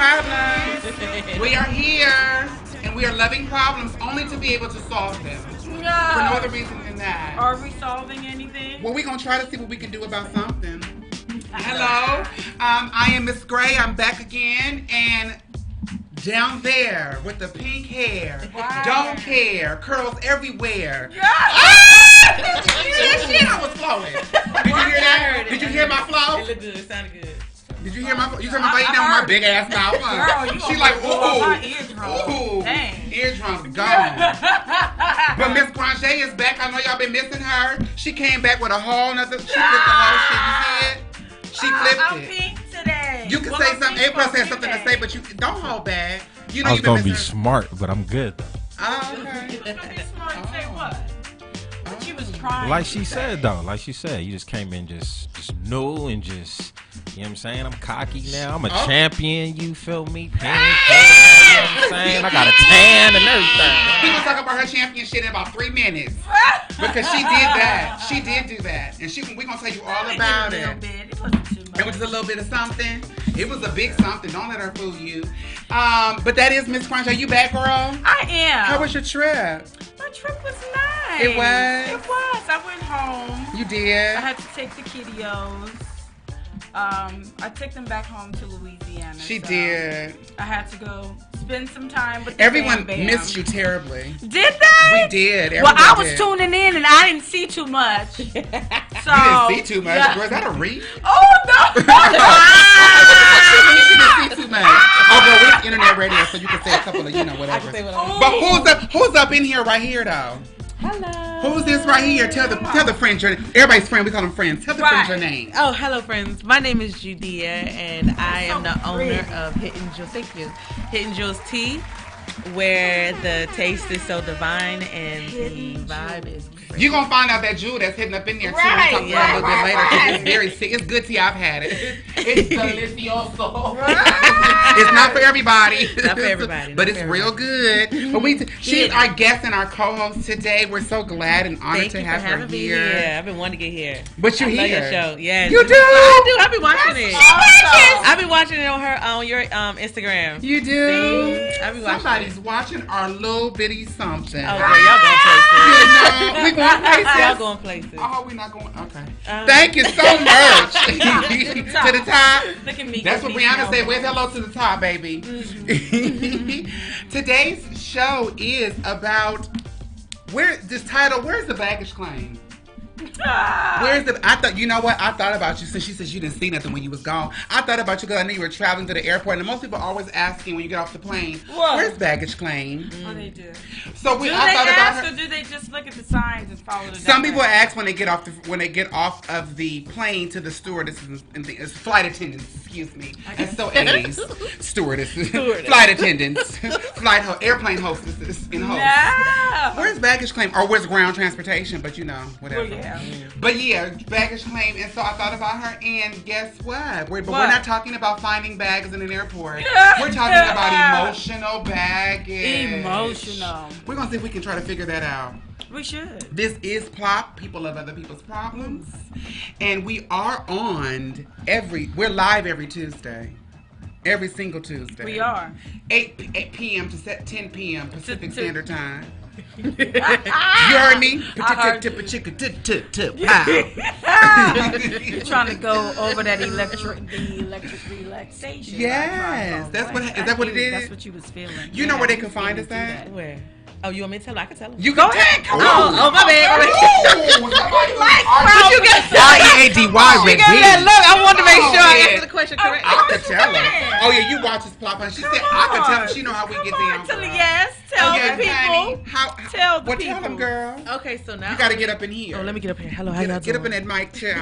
problems. We are here, and we are loving problems only to be able to solve them. No. For no other reason than that. Are we solving anything? Well, we're going to try to see what we can do about something. Hello. I am Miss Gray. I'm back again, and down there with the pink hair, don't care, curls everywhere. Yeah. Ah! Did you hear that shit? I was flowing. Did you hear that? Did you hear my flow? It looked good. It sounded good. Did you hear my flow? You heard my bite down with my big ass mouth? Girl, you she like, ooh, dang. Eardrums gone. But Miss Granger is back. I know y'all been missing her. She came back with a whole nother. She flipped the whole shit. You see it? She flipped I'm it. pink today. You can say something. April has something to say, but you don't hold back. You know I was you've been gonna be missing her. smart, but I'm good though. Oh, okay. You gonna be smart and say what? But you was trying. Like she said though, like she said, you just came in just new and just, you know what I'm saying? I'm cocky now. I'm a champion. You feel me? You know what I'm saying? I got a tan and everything. He was talking about her champion shit in about 3 minutes because she did that. She did do that, and we're gonna tell you all about it. It wasn't too much. It was just a little bit of something. It was a big something. Don't let her fool you. But that is Miss Crunch. Are you back, girl? I am. How was your trip? My trip was nice. It was? It was. I went home. You did? I had to take the kiddios. I took them back home to Louisiana. She did. I had to go spend some time with Everyone Bam Bam. missed you terribly. Did they? We did. Well, Everyone I was did. tuning in and I didn't see too much. So You didn't see too much. yeah. Girl, is that a read? Oh no! You didn't see too much. Oh, girl, we're internet radio, so you can say a couple of, whatever. I can say what I But who's up in here right here though? Hello. Who's this right here? Tell the friends your name. Everybody's friend. We call them friends. Tell the friends your name. Oh, hello, friends. My name is JUDEA, and I am the owner of Hidden Jewels. Thank you. Hidden Jewels Tea, where the taste is so divine and the vibe is great. You're going to find out that jewel that's hidden up in there, too. Right, We'll talk about it a little bit later, 'cause it's very sick. It's good tea. I've had it. It's delicioso. It's not for everybody. Not for everybody. But it's real good. But she's our guest and our co-host today. We're so glad and honored to have her here. Yeah, I've been wanting to get here. But you're I love here. your show. Yes. You do? I do. I've been watching it. Awesome. I've been watching it on your Instagram. You do? I be watching Somebody's it. watching our little bitty something. Oh, girl, y'all going places. We going places? Y'all going places. Oh, we're not going. Okay. Thank you so much. To the top. Look at me. That's what Brianna said. Where's hello to the top, baby? Today's show is about where's the baggage claim? Where's the? I thought, you know what? I thought about you since she said you didn't see nothing when you was gone. I thought about you because I knew you were traveling to the airport, and most people are always asking when you get off the plane, What? where's baggage claim? Oh, they do. So Do they I thought about ask her. or do they just look at the signs and follow the Some people directions? ask when they get off of the plane to the stewardesses and the flight attendants. Excuse me, that's so 80s. Stewardesses, flight attendants, airplane hostesses, and hosts. No. Where's baggage claim or where's ground transportation? But whatever. Well, yeah. But yeah, baggage claim. And so I thought about her, and guess what? We're What? not talking about finding bags in an airport. Yeah. We're talking about emotional baggage. Emotional. We're gonna see if we can try to figure that out. We should. This is PLOPP, People Love Other People's Problems. And we are we're live every Tuesday. Every single Tuesday. We are. 8 p.m. to 10 p.m. Pacific Standard Time. You heard me? I heard You're trying to go over that electric relaxation. Yes. Is that what it is? That's what you was feeling. You know where they can find us at? Where? Oh, you want me to tell her? I can tell her. You go ahead. Come on. Oh, my bad. What you got? R-E-A-D-Y, Red Look, I wanted to make sure I answered the question correctly. I could tell her. Oh, yeah, you watch this PLOPP. She said I could tell her. She know how we get down. Yes. Tell the people. Honey. Tell the Tell people. them, girl. Okay, so now You got to get up in here. Oh, let me get up here. Hello, how y'all Get up in doing? that mic chair.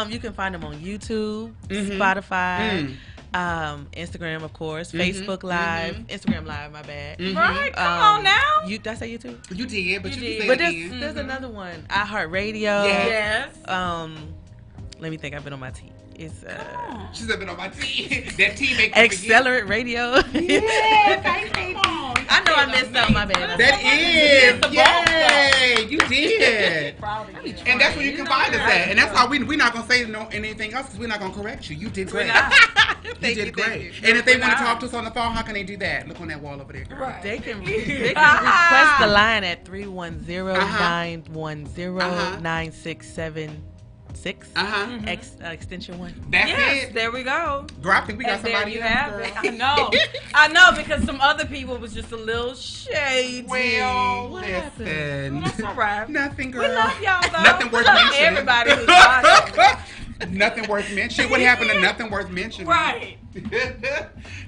You can find them on YouTube, Spotify, Instagram, of course, Facebook Live, Instagram Live. My bad. Right? Come on now. Did I say YouTube? You did, but you did. can say But it again. there's another one. iHeartRadio. Yeah. Yes. Let me think. I've been on my It's She's been on my tea. That tea makes Accelerate Radio. Yeah, I know I messed up. My bad. That is. Yay. You did. And that's where you can find us at. And that's why we're not going to say anything else because we're not going to correct you. You did great. You did great. And if they want to talk to us on the phone, how can they do that? Look on that wall over there. Right. They can request the line at 310-910-9676. Extension 1. That's it. There we go. Girl, I think we got somebody there you else, have girl. it. I know because some other people was just a little shady. Well, listen. That's all right. Nothing, girl. We love y'all though. Nothing worth mentioning. Everybody who's watching. Nothing worth mentioning. What happened to nothing worth mentioning? Right. Miss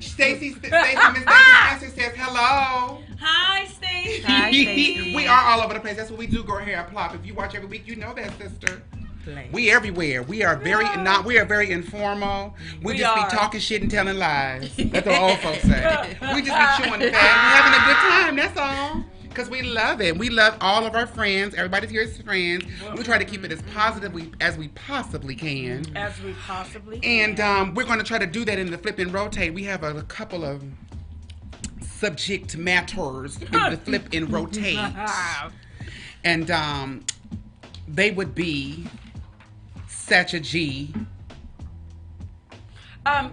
Stacey Spencer says hello. Hi, Stacey. Hi, Stacey. We are all over the place. That's what we do, girl. Here at Plop. If you watch every week, you know that, sister. We everywhere. We are very informal. We just be talking shit and telling lies. That's what old folks say. We just be chewing the fat and having a good time. That's all. Because we love it. We love all of our friends. Everybody's here as friends. We try to keep it as positive as we possibly can. And we're going to try to do that in the Flip and Rotate. We have a couple of subject matters in the Flip and Rotate. And they would be Sacha G.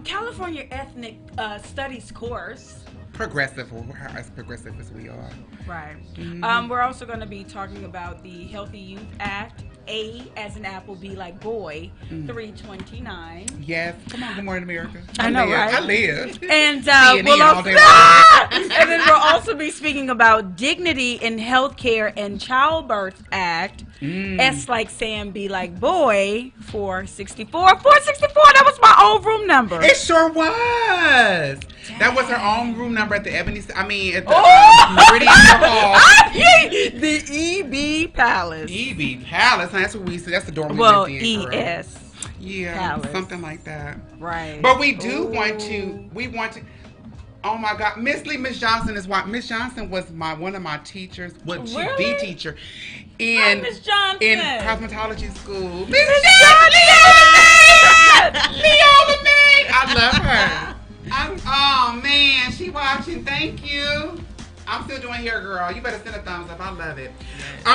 California Ethnic Studies course. Progressive, or as progressive as we are. Right. We're also going to be talking about the Healthy Youth Act. A as an apple, B like boy. 329. Yes. Come on, good morning, America. I know, right? I live. And then we'll also be speaking about Dignity in Healthcare and Childbirth Act. S like Sam, B like boy. 464. 464. That was my old room number. It sure was. Dang. That was her own room number at the Meridian Hall. The EB Palace. EB Palace. That's what we said. That's the dorm we lived in. Well, ES. Yeah, Palace. Something like that. Right. But we do want to. Oh my God, Miss Johnson is what Miss Johnson was one of my teachers. She's the teacher in cosmetology school. Miss Johnson, I love her. Oh man, she watching. Thank you. I'm still doing hair, girl. You better send a thumbs up. I love it.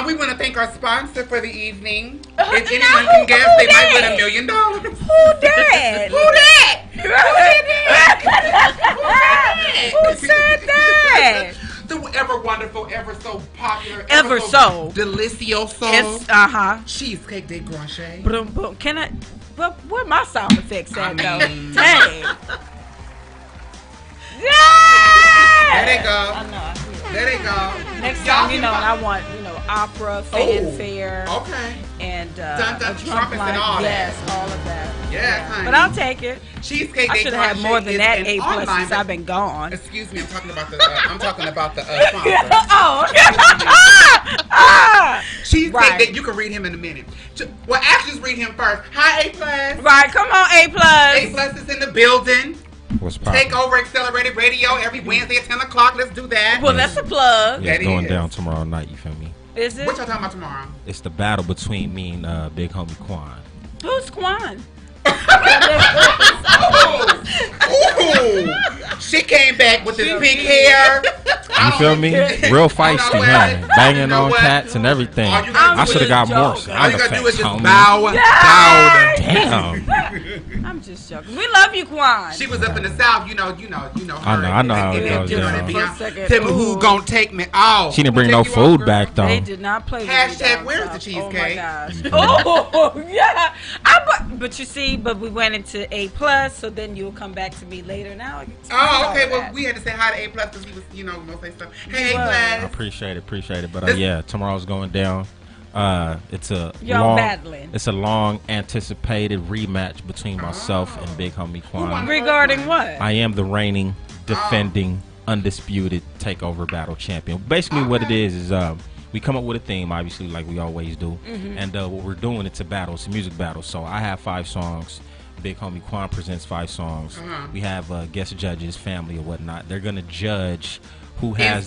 We want to thank our sponsor for the evening. If anyone can guess, they might win $1 million. Who that? Who said that? The ever wonderful, ever so popular, ever so delicioso. It's Cheesecake de Granger. Boom. Can I? Well, where my sound effects at though? Dang. There they go. I know. There they go. Next time, I want, opera, fanfare. Okay. And trumpets and all that. Yes, all of that. Yeah, honey. But I'll take it. Cheesecake. I should have had more than that A+ since I've been gone. Excuse me, I'm talking about the sponsor. Cheesecake. You can read him in a minute. Well, actually, just read him first. Hi, A+. Right, come on, A+. A+ is in the building. What's poppin'? Take over Accelerated Radio every Wednesday at 10 o'clock. Let's do that. Well, that's a plug. Yeah, it's going down tomorrow night, you feel me? Is it? What y'all talking about tomorrow? It's the battle between me and big homie Quan. Who's Quan? Ooh. She came back with this pink hair. You feel me? Real feisty, huh? Banging on cats and everything. I should have got more. All you gotta do is just bow down. Damn. I'm just joking. We love you, Quan. She was up in the South, you know her. I know how it goes. Tell me who gonna take me out. She didn't bring no food back though. They did not play with me. Hashtag where's the cheesecake? Oh my gosh. Yeah. But you see, we went into A+, so then you'll come back to me later now. Okay. Well, we had to say hi to A+ because he was, gonna say stuff. Hey, A+. I appreciate it. But yeah, tomorrow's going down. It's a long anticipated rematch between myself and big homie Quan. Regarding what? I am the reigning, defending, undisputed takeover battle champion. Basically, what it is we come up with a theme, obviously, like we always do. And what we're doing, it's a battle. It's a music battle. So I have 5 songs. Big homie Quan presents 5 songs. We have guest judges, family or whatnot. They're gonna judge who has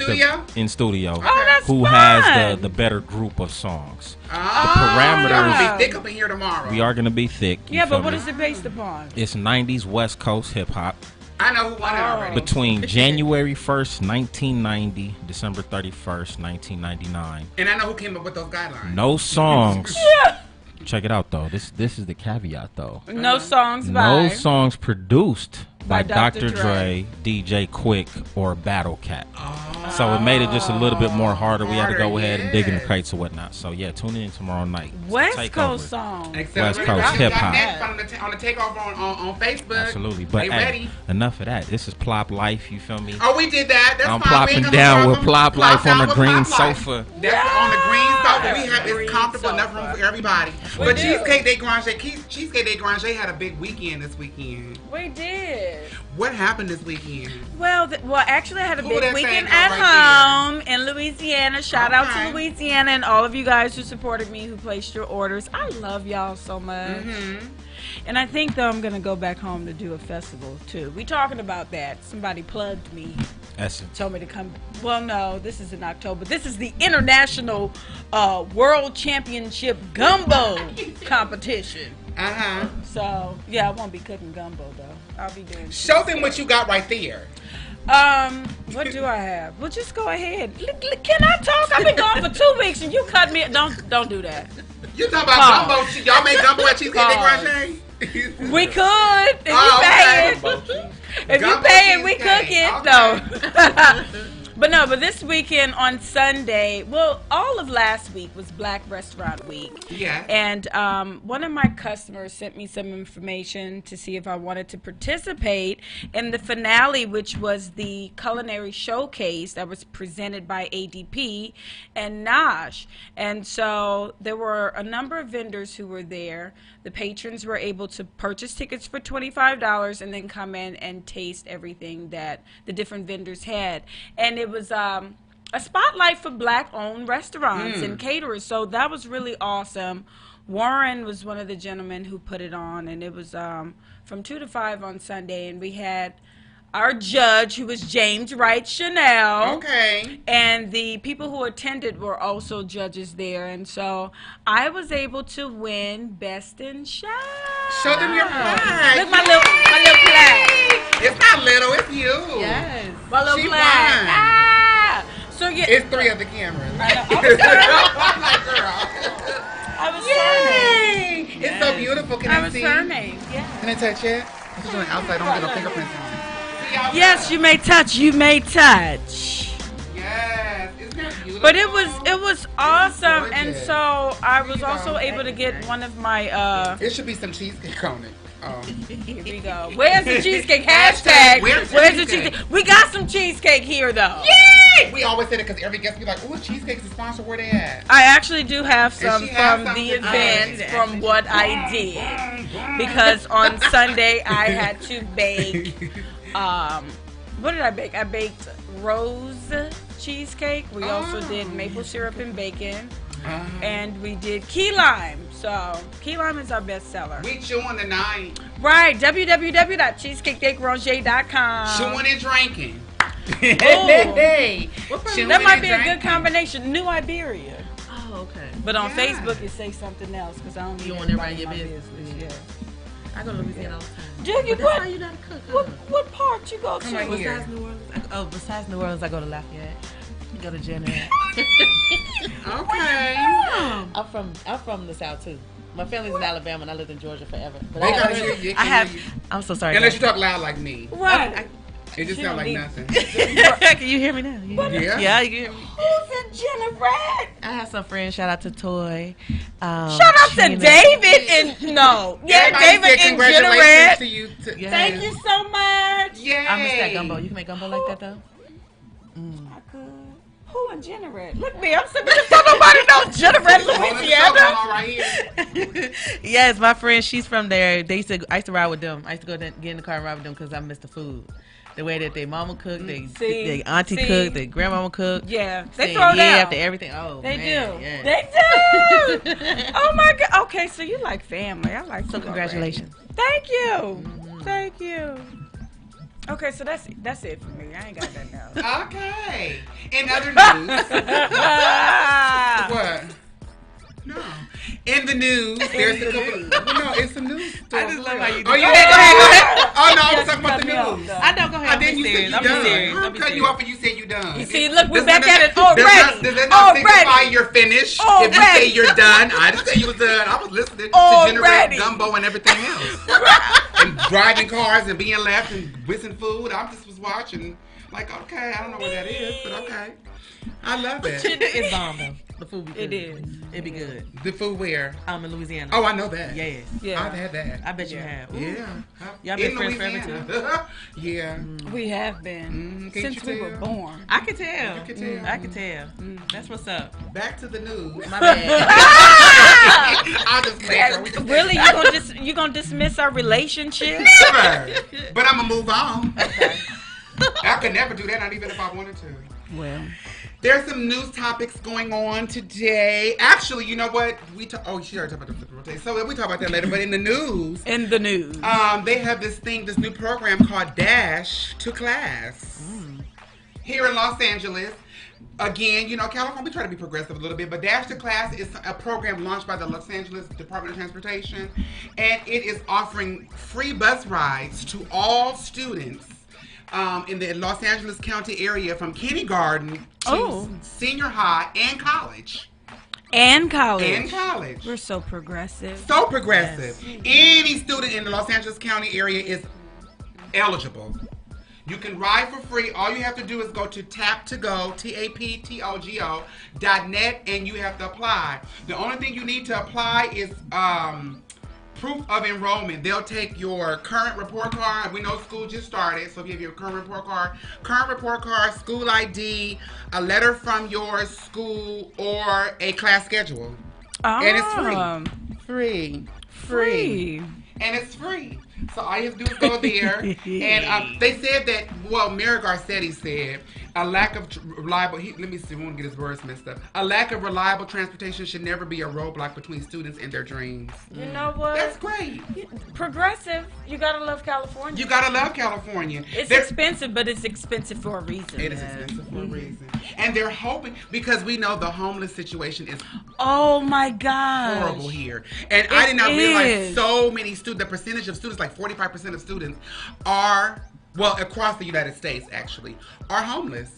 in studio. Oh, that's who fun. has the better group of songs. The parameters. We're gonna be thick up in here tomorrow. We are gonna be thick. Yeah, but what is it based upon? It's 90s West Coast hip hop. I know who won it already. Between January 1st, 1990, December 31st, 1999. And I know who came up with those guidelines. No songs. Check it out though. This is the caveat though. No songs No songs produced by Dr. Dre, DJ Quick, or Battle Cat. So it made it just a little bit more harder. We had to go ahead and dig in the crates or whatnot. So yeah, tune in tomorrow night. West Coast songs. West Coast hip hop. On the takeover on Facebook. Absolutely. But they ready. Enough of that. This is PLOPP Life. You feel me? Oh, we did that. That's I'm fine. plopping down with PLOPP Life on the green sofa. That's on the green sofa. We have it's comfortable, enough room for everybody. But Cheesecake Day Granger had a big weekend this weekend. We did. What happened this weekend? Well, actually, I had a big weekend at home in Louisiana. Shout out to Louisiana and all of you guys who supported me, who placed your orders. I love y'all so much. And I think, though, I'm going to go back home to do a festival, too. We talking about that. Somebody plugged me. Essence. Told me to come. Well, no, this is in October. This is the International World Championship Gumbo Competition. So, yeah, I won't be cooking gumbo, though. I'll be doing. Show them what you got right there. What do I have? Well, just go ahead. Can I talk? I've been gone for 2 weeks and you cut me. Don't do that. You talking about gumbo? Y'all make gumbo at Cheesecake Day Granger? We could if you pay it. If you pay it, we cook it. No. But this weekend on Sunday, well, all of last week was Black Restaurant Week. Yeah. And one of my customers sent me some information to see if I wanted to participate in the finale, which was the culinary showcase that was presented by ADP and Nosh. And so there were a number of vendors who were there. The patrons were able to purchase tickets for $25 and then come in and taste everything that the different vendors had. And it was a spotlight for Black-owned restaurants and caterers. So that was really awesome. Warren was one of the gentlemen who put it on, and it was from 2 to 5 on Sunday. And we had our judge, who was James Wright Chanel. Okay. And the people who attended were also judges there. And so I was able to win Best in Show. Show them your flag. Look, my little flag. It's not little, it's you. Yes. My little She flag. won. Ah! So yeah. It's 3 of the cameras. I know. I'm like, girl. I was her name. Yay! It's so beautiful. Can I was see? her name. Yeah. Can I touch it? This is on the outside. Don't get no fingerprints on it. Yes, you may touch. You may touch. Yes, isn't that beautiful? But it was awesome, gorgeous. and so I was also able to get one of my. It should be some cheesecake on it. Oh. Here we go. Where's the cheesecake? Hashtag. Where's the cheesecake? We got some cheesecake here, though. Yay! We always say that because every guest be like, "Ooh, cheesecake's a sponsor. Where they at?" I actually do have some she has from some the to event, try. from what I did, because on Sunday I had to bake. What did I bake? I baked rose cheesecake. We also did maple syrup and bacon. And we did key lime. So key lime is our best seller. We chewing tonight. Right. www.cheesecakedaygrange.com. Chewing and drinking. Hey. Chewing That might and be a drinking. good combination. New Iberia. Oh, okay. But on Yeah. Facebook it say something else because I don't. You need want everybody everybody your in my business. Yeah. I go to Louisiana all the time. Do you? But that's why you not a cook, huh? What part you go to? Come on here. Besides New Orleans, besides New Orleans, I go to Lafayette. I go to Jenner. Okay. I'm from the South too. My family's in Alabama and I lived in Georgia forever. But They I gotta hear you. I have. I'm so sorry. Unless you talk loud like me. Right. It just She sounds don't like need- nothing. Can you hear me now? Yeah. Yeah, you can hear me. Who's in Jennifer? I have some friends. Shout out to Toy. Shout out to Chime. David and no. Yeah, Everybody David said and congratulations Jennifer. to you. Yes. Thank you so much. Yay. I miss that gumbo. You can make gumbo like that though. I could. Who in Jennifer? Look at me. I'm sitting there. Don't nobody know Jennifer, Louisiana. Right here. Yes, my friend, she's from there. I used to ride with them. I used to go get in the car and ride with them because I miss the food. The way that their mama cooked, they auntie cooked, their grandmama cooked. Yeah, they Saying throw yeah down. after everything. Oh, They man, do. yeah. They do. Oh my God. Okay, so you like family. I like So you congratulations. already. Thank you. Thank you. Okay, so that's it for me. I ain't got that now. Okay. In other news. What? No. In the news, there's a couple of... Well, no, it's some news. I just love how you do Oh, that. go ahead. Oh, no, I was talking about the cut me news. off, I know, go ahead. Then you said you I'm done. serious. I'm cutting you off and you said you done. You see, look, we're Does back that- at it already. Does that not signify Already. you're finished? If you Already. say you're done, I didn't say you was done. I was listening to Already. generate gumbo and everything else. And driving cars and being left and whizzing food. I just was watching. Like, okay, I don't know where that is, but okay. I love it. It's bomb though. The food be good. It is. It be good. The food where? I'm in Louisiana. Oh, I know that. Yes. Yeah. I've had that. I bet you have. Ooh. Yeah. Y'all been In friends forever Louisiana. Yeah. We have been Can't since you we were tell? born. I can tell. You can tell. I can tell. That's what's up. Back to the news. My bad. I'll just make her. We can Really, you gonna dismiss our relationship? never. But I'm gonna move on. Okay. I could never do that, not even if I wanted to. Well, There's some news topics going on today. Actually, you know what? She already talked about the flipper rotation. So we talk about that later. But in the news, in the news, they have this new program called Dash to Class here in Los Angeles. Again, California, we try to be progressive a little bit, but Dash to Class is a program launched by the Los Angeles Department of Transportation, and it is offering free bus rides to all students in the Los Angeles County area from kindergarten to senior high and college. And college. And college. We're so progressive. So progressive. Yes. Any student in the Los Angeles County area is eligible. You can ride for free. All you have to do is go to tap2go, TAPTOGO.net, and you have to apply. The only thing you need to apply is proof of enrollment. They'll take your current report card. We know school just started, so if you have your current report card, school ID, a letter from your school, or a class schedule. And it's free. Free. And it's free. So all you have to do is go there. And they said that, Mayor Garcetti said, a lack of reliable, let me see, I won't get his words messed up. A lack of reliable transportation should never be a roadblock between students and their dreams. You know what? That's great. Progressive. You gotta love California. You gotta love California. It's expensive, but it's expensive for a reason. It is expensive for a reason. And they're hoping, because we know the homeless situation is oh my God, horrible here. And I did not realize so many students, the percentage of students, like 45% of students are, across the United States actually, are homeless.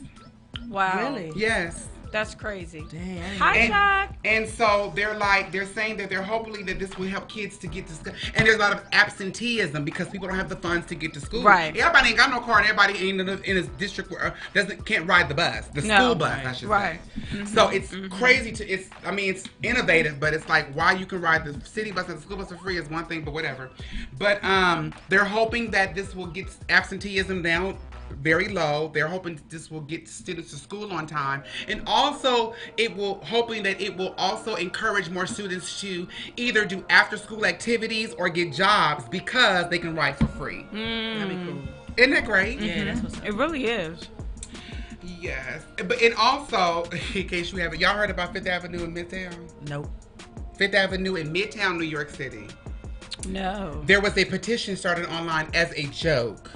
Wow. Really? Yes. That's crazy. Dang. Hi, Jack. And so they're saying that they're hopefully that this will help kids to get to school. And there's a lot of absenteeism because people don't have the funds to get to school. Right. Everybody ain't got no car, and everybody ain't in a district where can't ride the bus, the school bus, I should say. Mm-hmm. So it's crazy it's innovative, but it's like why you can ride the city bus and the school bus for free is one thing, but whatever. But they're hoping that this will get absenteeism down very low. They're hoping this will get students to school on time, and also hoping that it will also encourage more students to either do after school activities or get jobs because they can ride for free. That'd be cool. Isn't that great? Yeah, that's what's up. It really is. Yes, and also in case you haven't, y'all heard about Fifth Avenue in Midtown? Nope. Fifth Avenue in Midtown, New York City. No. There was a petition started online as a joke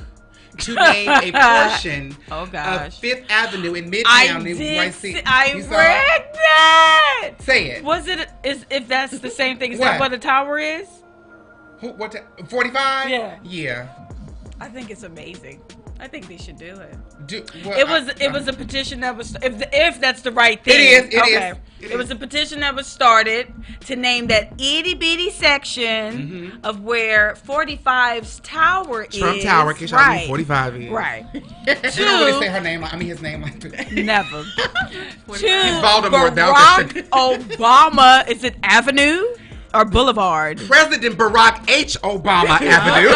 to name a portion of Fifth Avenue in Midtown. I read that. Say it. Was it? If that's the same thing? Is What? that where the tower is? What? 45? Yeah. Yeah. I think it's amazing. I think they should do it. It was a petition that was if that's the right thing. It is. It was a petition that was started to name that itty bitty section of where 45's tower is. Trump Tower, in case y'all know 45 is. Right. You don't really say his name like that. Never. In Baltimore, Barack Obama. Is it Avenue or Boulevard? President Barack H. Obama Avenue.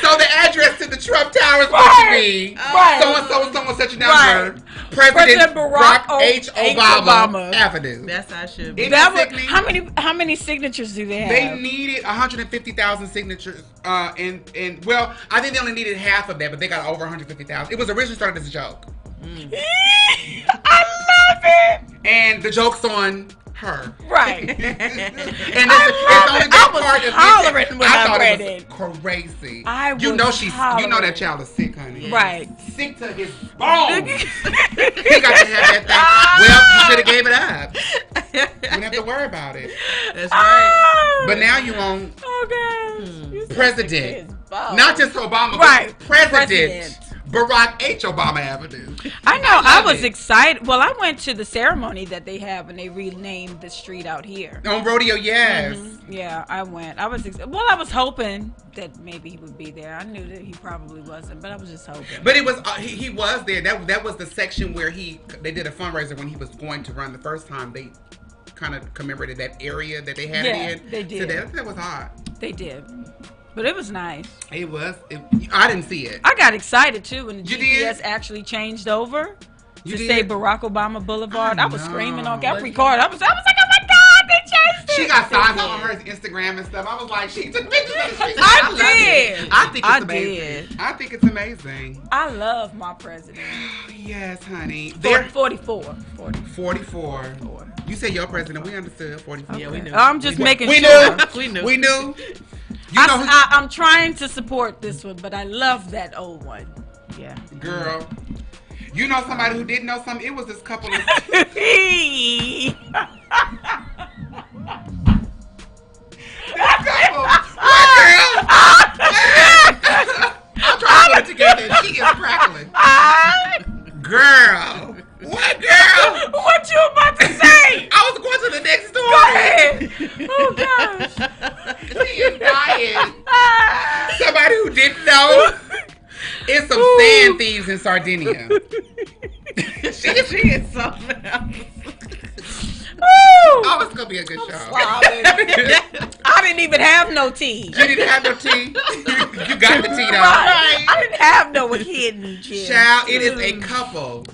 So the address to the Trump Tower is supposed to be so-and-so such a number. President Barack H. Obama Avenue. That's how it should be. How many signatures do they have? They needed 150,000 signatures. I think they only needed half of that, but they got over 150,000. It was originally started as a joke. I love it. And the joke's on her. Right. And it's only that part that's hollering when I read it. Crazy. You know that child is sick, honey. Right. Sick to his bones. He got to have that thing. Well, you should have gave it up. You didn't have to worry about it. That's right. But now you on president. Not just Obama, right. but president. Barack H. Obama Avenue. I know. I was excited. Well, I went to the ceremony that they have, and they renamed the street out here. On Rodeo, yes. Mm-hmm. Yeah, I went. I was hoping that maybe he would be there. I knew that he probably wasn't, but I was just hoping. But it was he was there. That was the section where they did a fundraiser when he was going to run the first time. They kind of commemorated that area that they had it in. They did. So that was hot. They did. But it was nice. It was. I didn't see it. I got excited too when the You GPS did? actually changed over You to did? say Barack Obama Boulevard. I was screaming on know. record. I was like, oh my God, they changed it. She got signs on her Instagram and stuff. I was like, she took pictures of the street. I did. I think it's I amazing. did. I think it's amazing. I love my president. Yes, honey. 44. 44. You say your president. We understood. 44. Yeah, we knew. I'm just making We sure. knew. We knew. You know I'm trying to support this one, but I love that old one. Yeah. Girl. You know somebody who didn't know something? It was this couple of... What girl? I'm trying to put it together and she is crackling. Girl. What girl? What you about to say? I was going to the next story. Go ahead. Oh gosh. She is dying. Somebody who didn't know. It's some sand thieves in Sardinia. she is something else. Oh, it's gonna be a good show. I didn't even have no tea. You didn't have no tea. You got the tea though. Right. I didn't have no hidden gem. Child, it is a couple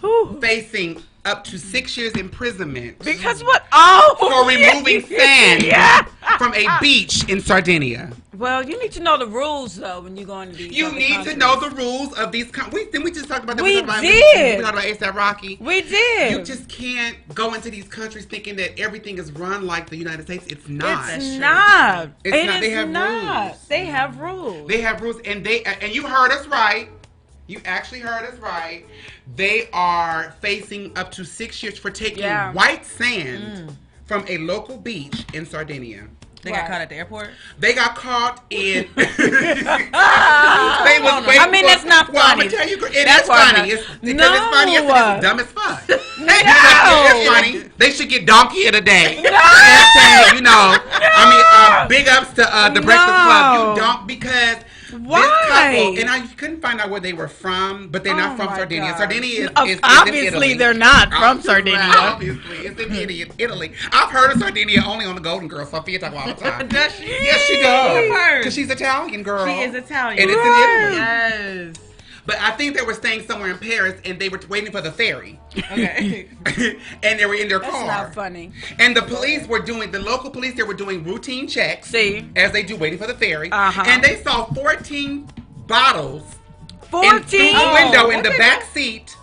facing up to 6 years imprisonment because what? Oh, for removing sand yeah. from a beach in Sardinia. Well, you need to know the rules though when you go into these. You need countries. to know the rules of these. Didn't we just talk about that? We did. We talked about A$AP Rocky. We did. You just can't go into these countries thinking that everything is run like the United States. It's not. It's not. It's it not. They is have not. rules. They have rules. They have rules, and you heard us right. You actually heard us right. They are facing up to 6 years for taking white sand from a local beach in Sardinia. They got caught at the airport? They got caught in... That's not funny. Well, I'm going to tell you, it is funny. It's funny. It's dumb as fuck. It's funny. They should get donkey of the day. Big ups to the Breakfast Club. You don't, because... Why? This couple, and I couldn't find out where they were from, but they're not from Sardinia. God. Sardinia is obviously in Italy. They're not from Sardinia. Obviously, it's in Italy. I've heard of Sardinia only on the Golden Girls. Sophia talk all the time. Does she? Yes, she does. Because she's Italian, girl. She is Italian. And it's in Italy. Yes. But I think they were staying somewhere in Paris, and they were waiting for the ferry. Okay. And they were in their car. That's not funny. And the local police, they were doing routine checks. See? As they do, waiting for the ferry. Uh-huh. And they saw 14 bottles 14 through the window in the back seat.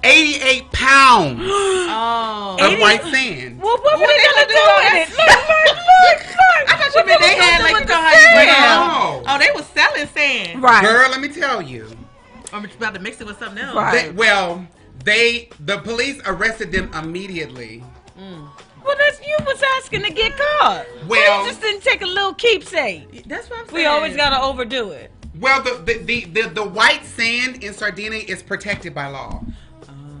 88 pounds of white sand. Well, what were they gonna do with it? Look. I thought you meant they had like you know how you bring. Oh, they was selling sand. Right. Girl, let me tell you. I'm about to mix it with something else. Right. The police arrested them immediately. Well, you was asking to get caught. Well, you just didn't take a little keepsake. That's what I'm saying. We always gotta overdo it. Well, the white sand in Sardinia is protected by law.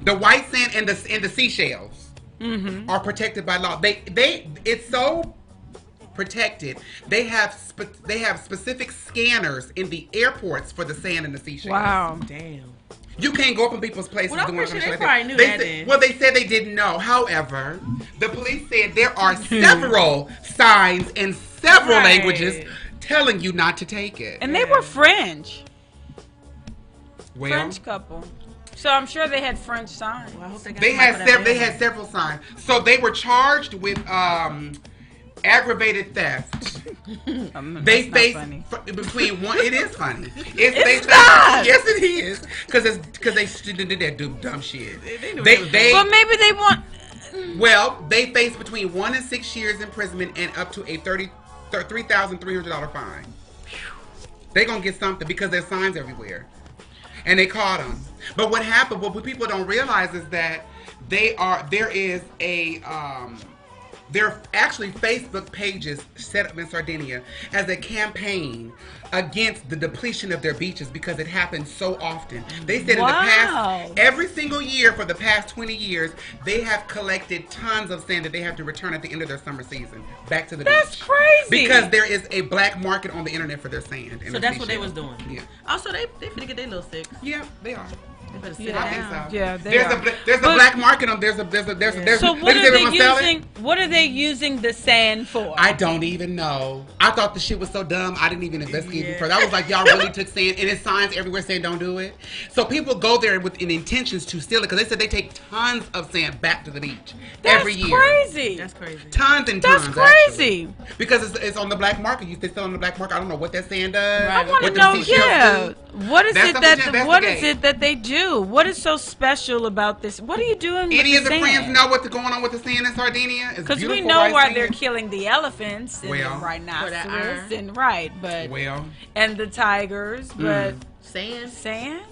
The white sand and the seashells are protected by law. It's so protected. They have specific scanners in the airports for the sand and the seashells. Wow, damn. You can't go up in people's places. Well, I'm doing pretty something sure they like probably that. knew that then. Well, they said they didn't know. However, the police said there are several signs in several languages telling you not to take it. and they were French. Well, French couple. So I'm sure they had French signs. Well, I hope they had several signs. So they were charged with aggravated theft. They faced between one. It is funny. Yes, it is. Because they did that dumb shit. Well, maybe they want. Well, they face between 1 and 6 years imprisonment and up to a $3,300 fine. They're going to get something because there's signs everywhere. And they caught them. But what happened, what people don't realize is that there are actually Facebook pages set up in Sardinia as a campaign against the depletion of their beaches because it happens so often. They said in the past, every single year for the past 20 years, they have collected tons of sand that they have to return at the end of their summer season back to the beach. That's crazy. Because there is a black market on the internet for their sand. So that's what they was doing. Yeah. Also, they finna get their little six. Yeah, they are. They better sit I down. think so. Yeah, there's a black market on. There's So what are they using? What are they using the sand for? I don't even know. I thought the shit was so dumb. I didn't even investigate it further. I was like, y'all really took sand, and it's signs everywhere saying don't do it. So people go there with intentions to steal it because they said they take tons of sand back to the beach every year. Crazy. That's crazy. Tons and tons. That's crazy. Actually. Because it's on the black market. They sell on the black market. I don't know what that sand does. I want to know. Yeah. What is it that they do? What is so special about this? What are you doing with Any of the the sand? friends know what's going on with the sand in Sardinia? Because we know why they're killing the elephants and the For rhinoceros the and the tigers, but sand.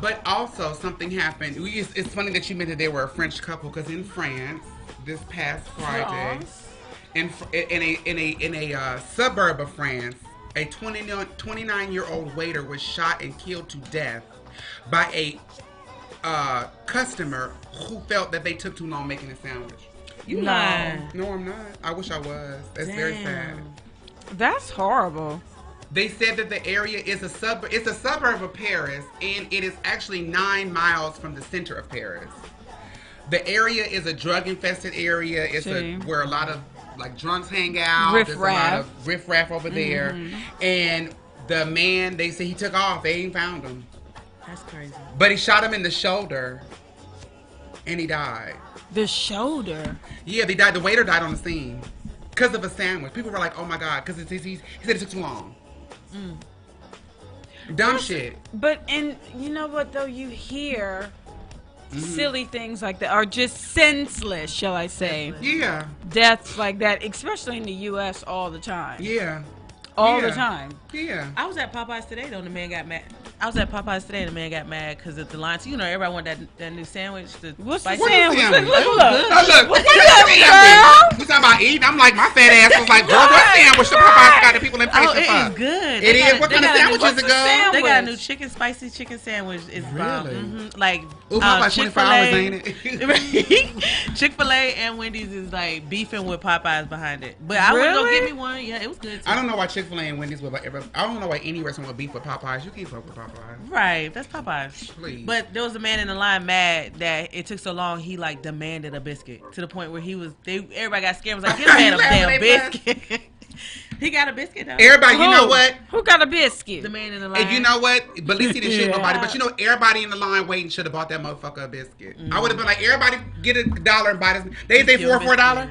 But also something happened. It's funny that you mentioned they were a French couple because in France this past Friday, in a suburb of France, a 29-year-old waiter was shot and killed to death by a customer who felt that they took too long making a sandwich. No, I'm not. I wish I was. That's very sad. That's horrible. They said that the area is a suburb. It's a suburb of Paris, and it is actually 9 miles from the center of Paris. The area is a drug-infested area. It's where a lot of drunks hang out. There's a lot of riffraff over there. And the man, they say he took off. They ain't found him. That's crazy. But he shot him in the shoulder, and he died. The shoulder? Yeah, they died. The waiter died on the scene because of a sandwich. People were like, "Oh my god," because he said it took too long. Dumb shit. But you know what though? You hear silly things like that, or just senseless, shall I say? Yeah. Deaths like that, especially in the U.S. all the time. Yeah. All the time. Yeah. I was at Popeyes today though, and the man got mad. Because of the lines. You know, everybody wanted that new sandwich. What's the sandwich? Look. What's that? You talking about eating? I'm like, my fat ass was like, girl, what sandwich the Popeyes got the people in patience for? It is good. It is. What kind of sandwich is it, girl? They got a new spicy chicken sandwich. It's bomb. Like Popeyes 24 hours, ain't it? Chick-fil-A and Wendy's is like beefing with Popeyes behind it. But I would go get me one. Yeah, it was good too. I don't know why Chick-fil-A and Wendy's would I don't know why any restaurant would beef with Popeyes. You can't fuck with Popeyes. Right, that's Popeyes. Please. But there was a man in the line mad that it took so long. He demanded a biscuit to the point where everybody got scared. Was like, give a man a damn biscuit. He got a biscuit though. Everybody, you know what? Who got a biscuit? The man in the line. And you know what? But at least he didn't shoot nobody. But you know, everybody in the line waiting should have bought that motherfucker a biscuit. I would have been like, everybody get $1 and buy this. They say $4 for $1.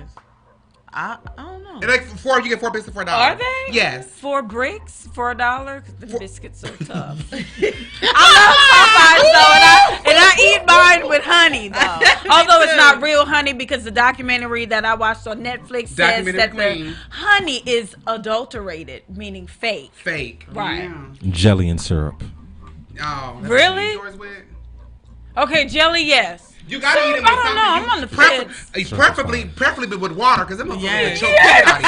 I don't know. Like you get 4 biscuits for $1. Are they? Yes. 4 bricks for $1? Because the biscuits are tough. I love Popeyes though, and I eat mine with honey though. Although it's not real honey because the documentary that I watched on Netflix says that the honey is adulterated, meaning fake. Fake. Right. Yeah. Jelly and syrup. Oh. Really? Okay, jelly, yes. You gotta eat it with I don't know. I'm on the fence. Preferably with water, because them motherfuckers will choke the shit out of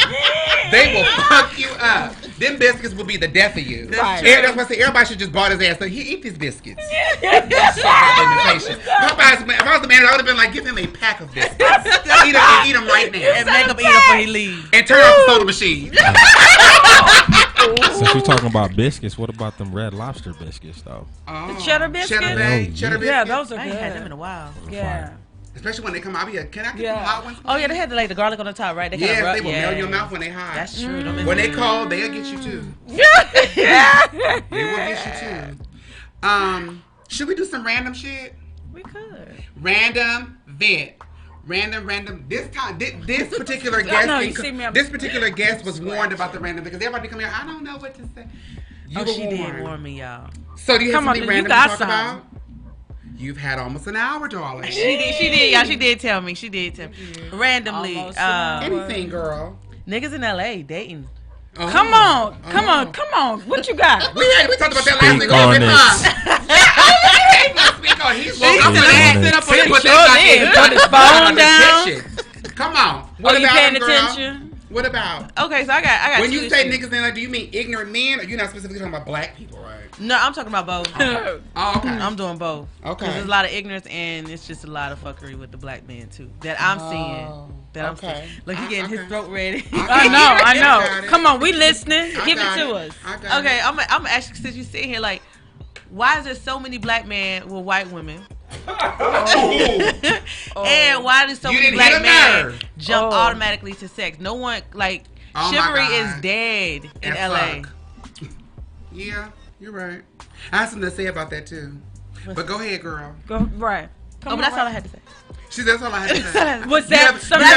you. They will fuck you up. Them biscuits will be the death of you. Right. That's why I say everybody should just bought his ass. So he eat these biscuits. Popeyes, if I was the manager, I would have been like, give him a pack of biscuits. Eat them right now. And make him eat them before he leaves. And turn off the soda machine. Since we're talking about biscuits, what about them Red Lobster biscuits, though? The cheddar biscuits? Cheddar biscuits. Yeah, those are good. I ain't had them in a while. Yeah. Especially when they come out. Can I get some hot ones? Oh, yeah, they had the garlic on the top, right? Yes, they will melt your mouth when they hot. That's true. When they cold, they'll get you too. They will get you too. Should we do some random shit? We could. Random vent. Random. This time, this particular guest, this particular guest was warned about the random because everybody come here. I don't know what to say. She did warn me, y'all. So do you have something random to talk about? You've had almost an hour, darling. She did, y'all. She did tell me. Randomly. Anything, girl. Niggas in LA dating. Oh. Come on. What you got? We talked about that last week. Speak on. He's sit up on his phone down. Come on. What about you paying attention? What about? Okay, so I got. When you say niggas in LA, do you mean ignorant men, or you're not specifically talking about black people, right? No, I'm talking about both. Okay. Okay. I'm doing both. Okay. Because there's a lot of ignorance and it's just a lot of fuckery with the black men too that I'm seeing. I'm seeing. Look, he getting his throat ready. I know. Come on, we listening. Give it to us. Okay, I'm gonna ask you, since you sitting here, like, why is there so many black men with white women? And why do so many black men jump automatically to sex? No one, like, chivalry is dead in LA. Yeah, you're right. I have something to say about that too. But go ahead, girl. Right. But that's all I had to say. That's all I had to say. Was that something?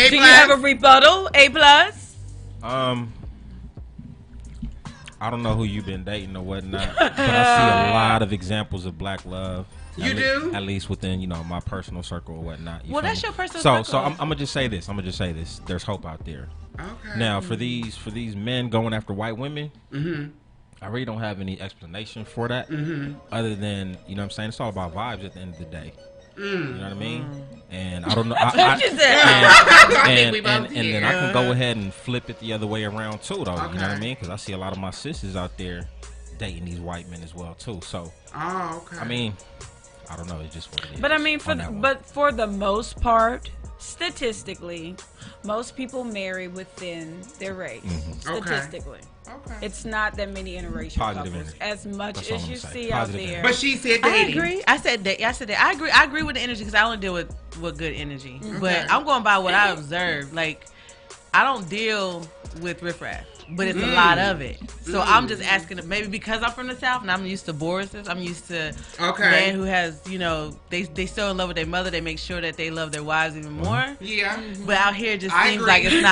Do you have a rebuttal? A+? I don't know who you've been dating or whatnot, but I see a lot of examples of black love. You do? At least within, my personal circle or whatnot. Well, that's your personal circle. So I'm gonna just say this. There's hope out there. Okay. Now, for these men going after white women, I really don't have any explanation for that, other than I'm saying, it's all about vibes at the end of the day. You know what I mean? And I don't know. And then I can go ahead and flip it the other way around too, though. You know what I mean? Because I see a lot of my sisters out there dating these white men as well too. So, I mean, I don't know. It's just what it is. But I mean, for the most part, statistically, most people marry within their race. Statistically. Okay. It's not that many interracial couples as much as you see out there. But she said dating. I agree. I said that. I agree with the energy because I only deal with good energy. But I'm going by what I observe. Like, I don't deal with riffraff, but it's a lot of it. So I'm just asking, maybe because I'm from the South and I'm used to Boris's, I'm used to men who has, they so in love with their mother, they make sure that they love their wives even more. Yeah. But out here it just seems like it's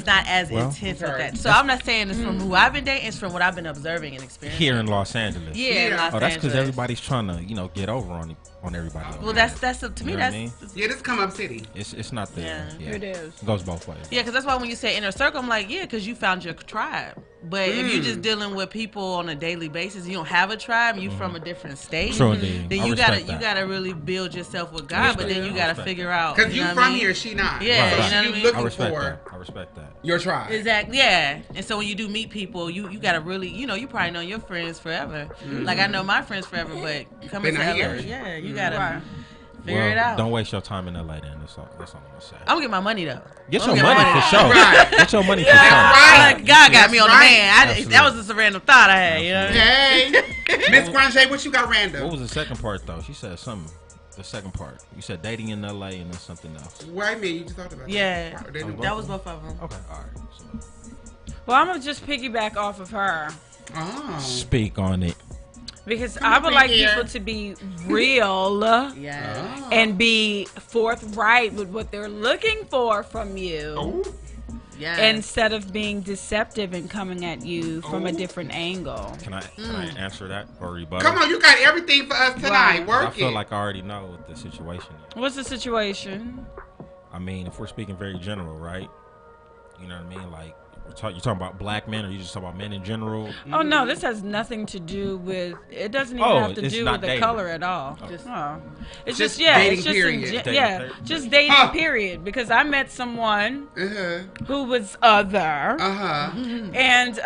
not as intense with that. So I'm not saying it's from who I've been dating, it's from what I've been observing and experiencing. Here in Los Angeles. Yeah, in Los Angeles. That's because everybody's trying to, get over on everybody. Well, that's to me, that's... Yeah, this come up city. It's not there. Yeah. It is. It goes both ways. Yeah, because that's why when you say inner circle, I'm like, yeah, because you found your tribe. But if you're just dealing with people on a daily basis, you don't have a tribe, you from a different state. True indeed. Then you gotta really build yourself with God, but then you gotta figure out. Because you from here, she not. Yeah, right. You know what I mean? Looking I respect that. Your tribe. Exactly. Yeah. And so when you do meet people, you gotta really, you probably know your friends forever. Like I know my friends forever, but coming to LA, you gotta. Figure it out. Don't waste your time in LA then. That's all I'm gonna say. I'm gonna get my money though. Get your money for sure. Right. Get your money for sure. Right. God got me on the man. That was just a random thought I had. You know? Hey, Miss Granger, what you got random? What was the second part though? She said something. The second part. You said dating in LA and then something else. Wait a minute, you just talked about that. That was both of them. Okay, all right. Well, I'm gonna just piggyback off of her. Oh. Speak on it. Because I would like people to be real and be forthright with what they're looking for from you. Instead of being deceptive and coming at you from a different angle. Can I answer that or rebuttal? Come on, you got everything for us tonight. Work it. I feel like I already know what the situation is. What's the situation? I mean, if we're speaking very general, right? You know what I mean? Like, you're talking about black men, or you just talking about men in general? Oh no, this has nothing to do with. It doesn't even have to do with the color at all. It's just dating, it's just period. just dating period. Because I met someone who was other, and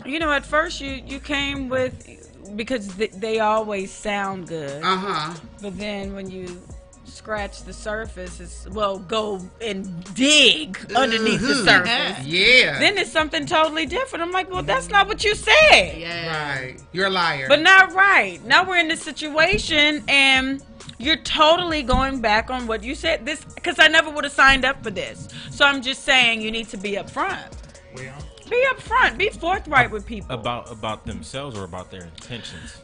at first you came with because they always sound good, but then when you scratch the surface, go and dig underneath the surface. Yeah. Then it's something totally different. I'm like, well, that's not what you said. Yeah. Right. You're a liar. But not right. Now we're in this situation and you're totally going back on what you said. This because I never would have signed up for this. So I'm just saying you need to be upfront. Well. Be upfront. Be forthright with people. About themselves or about their intentions?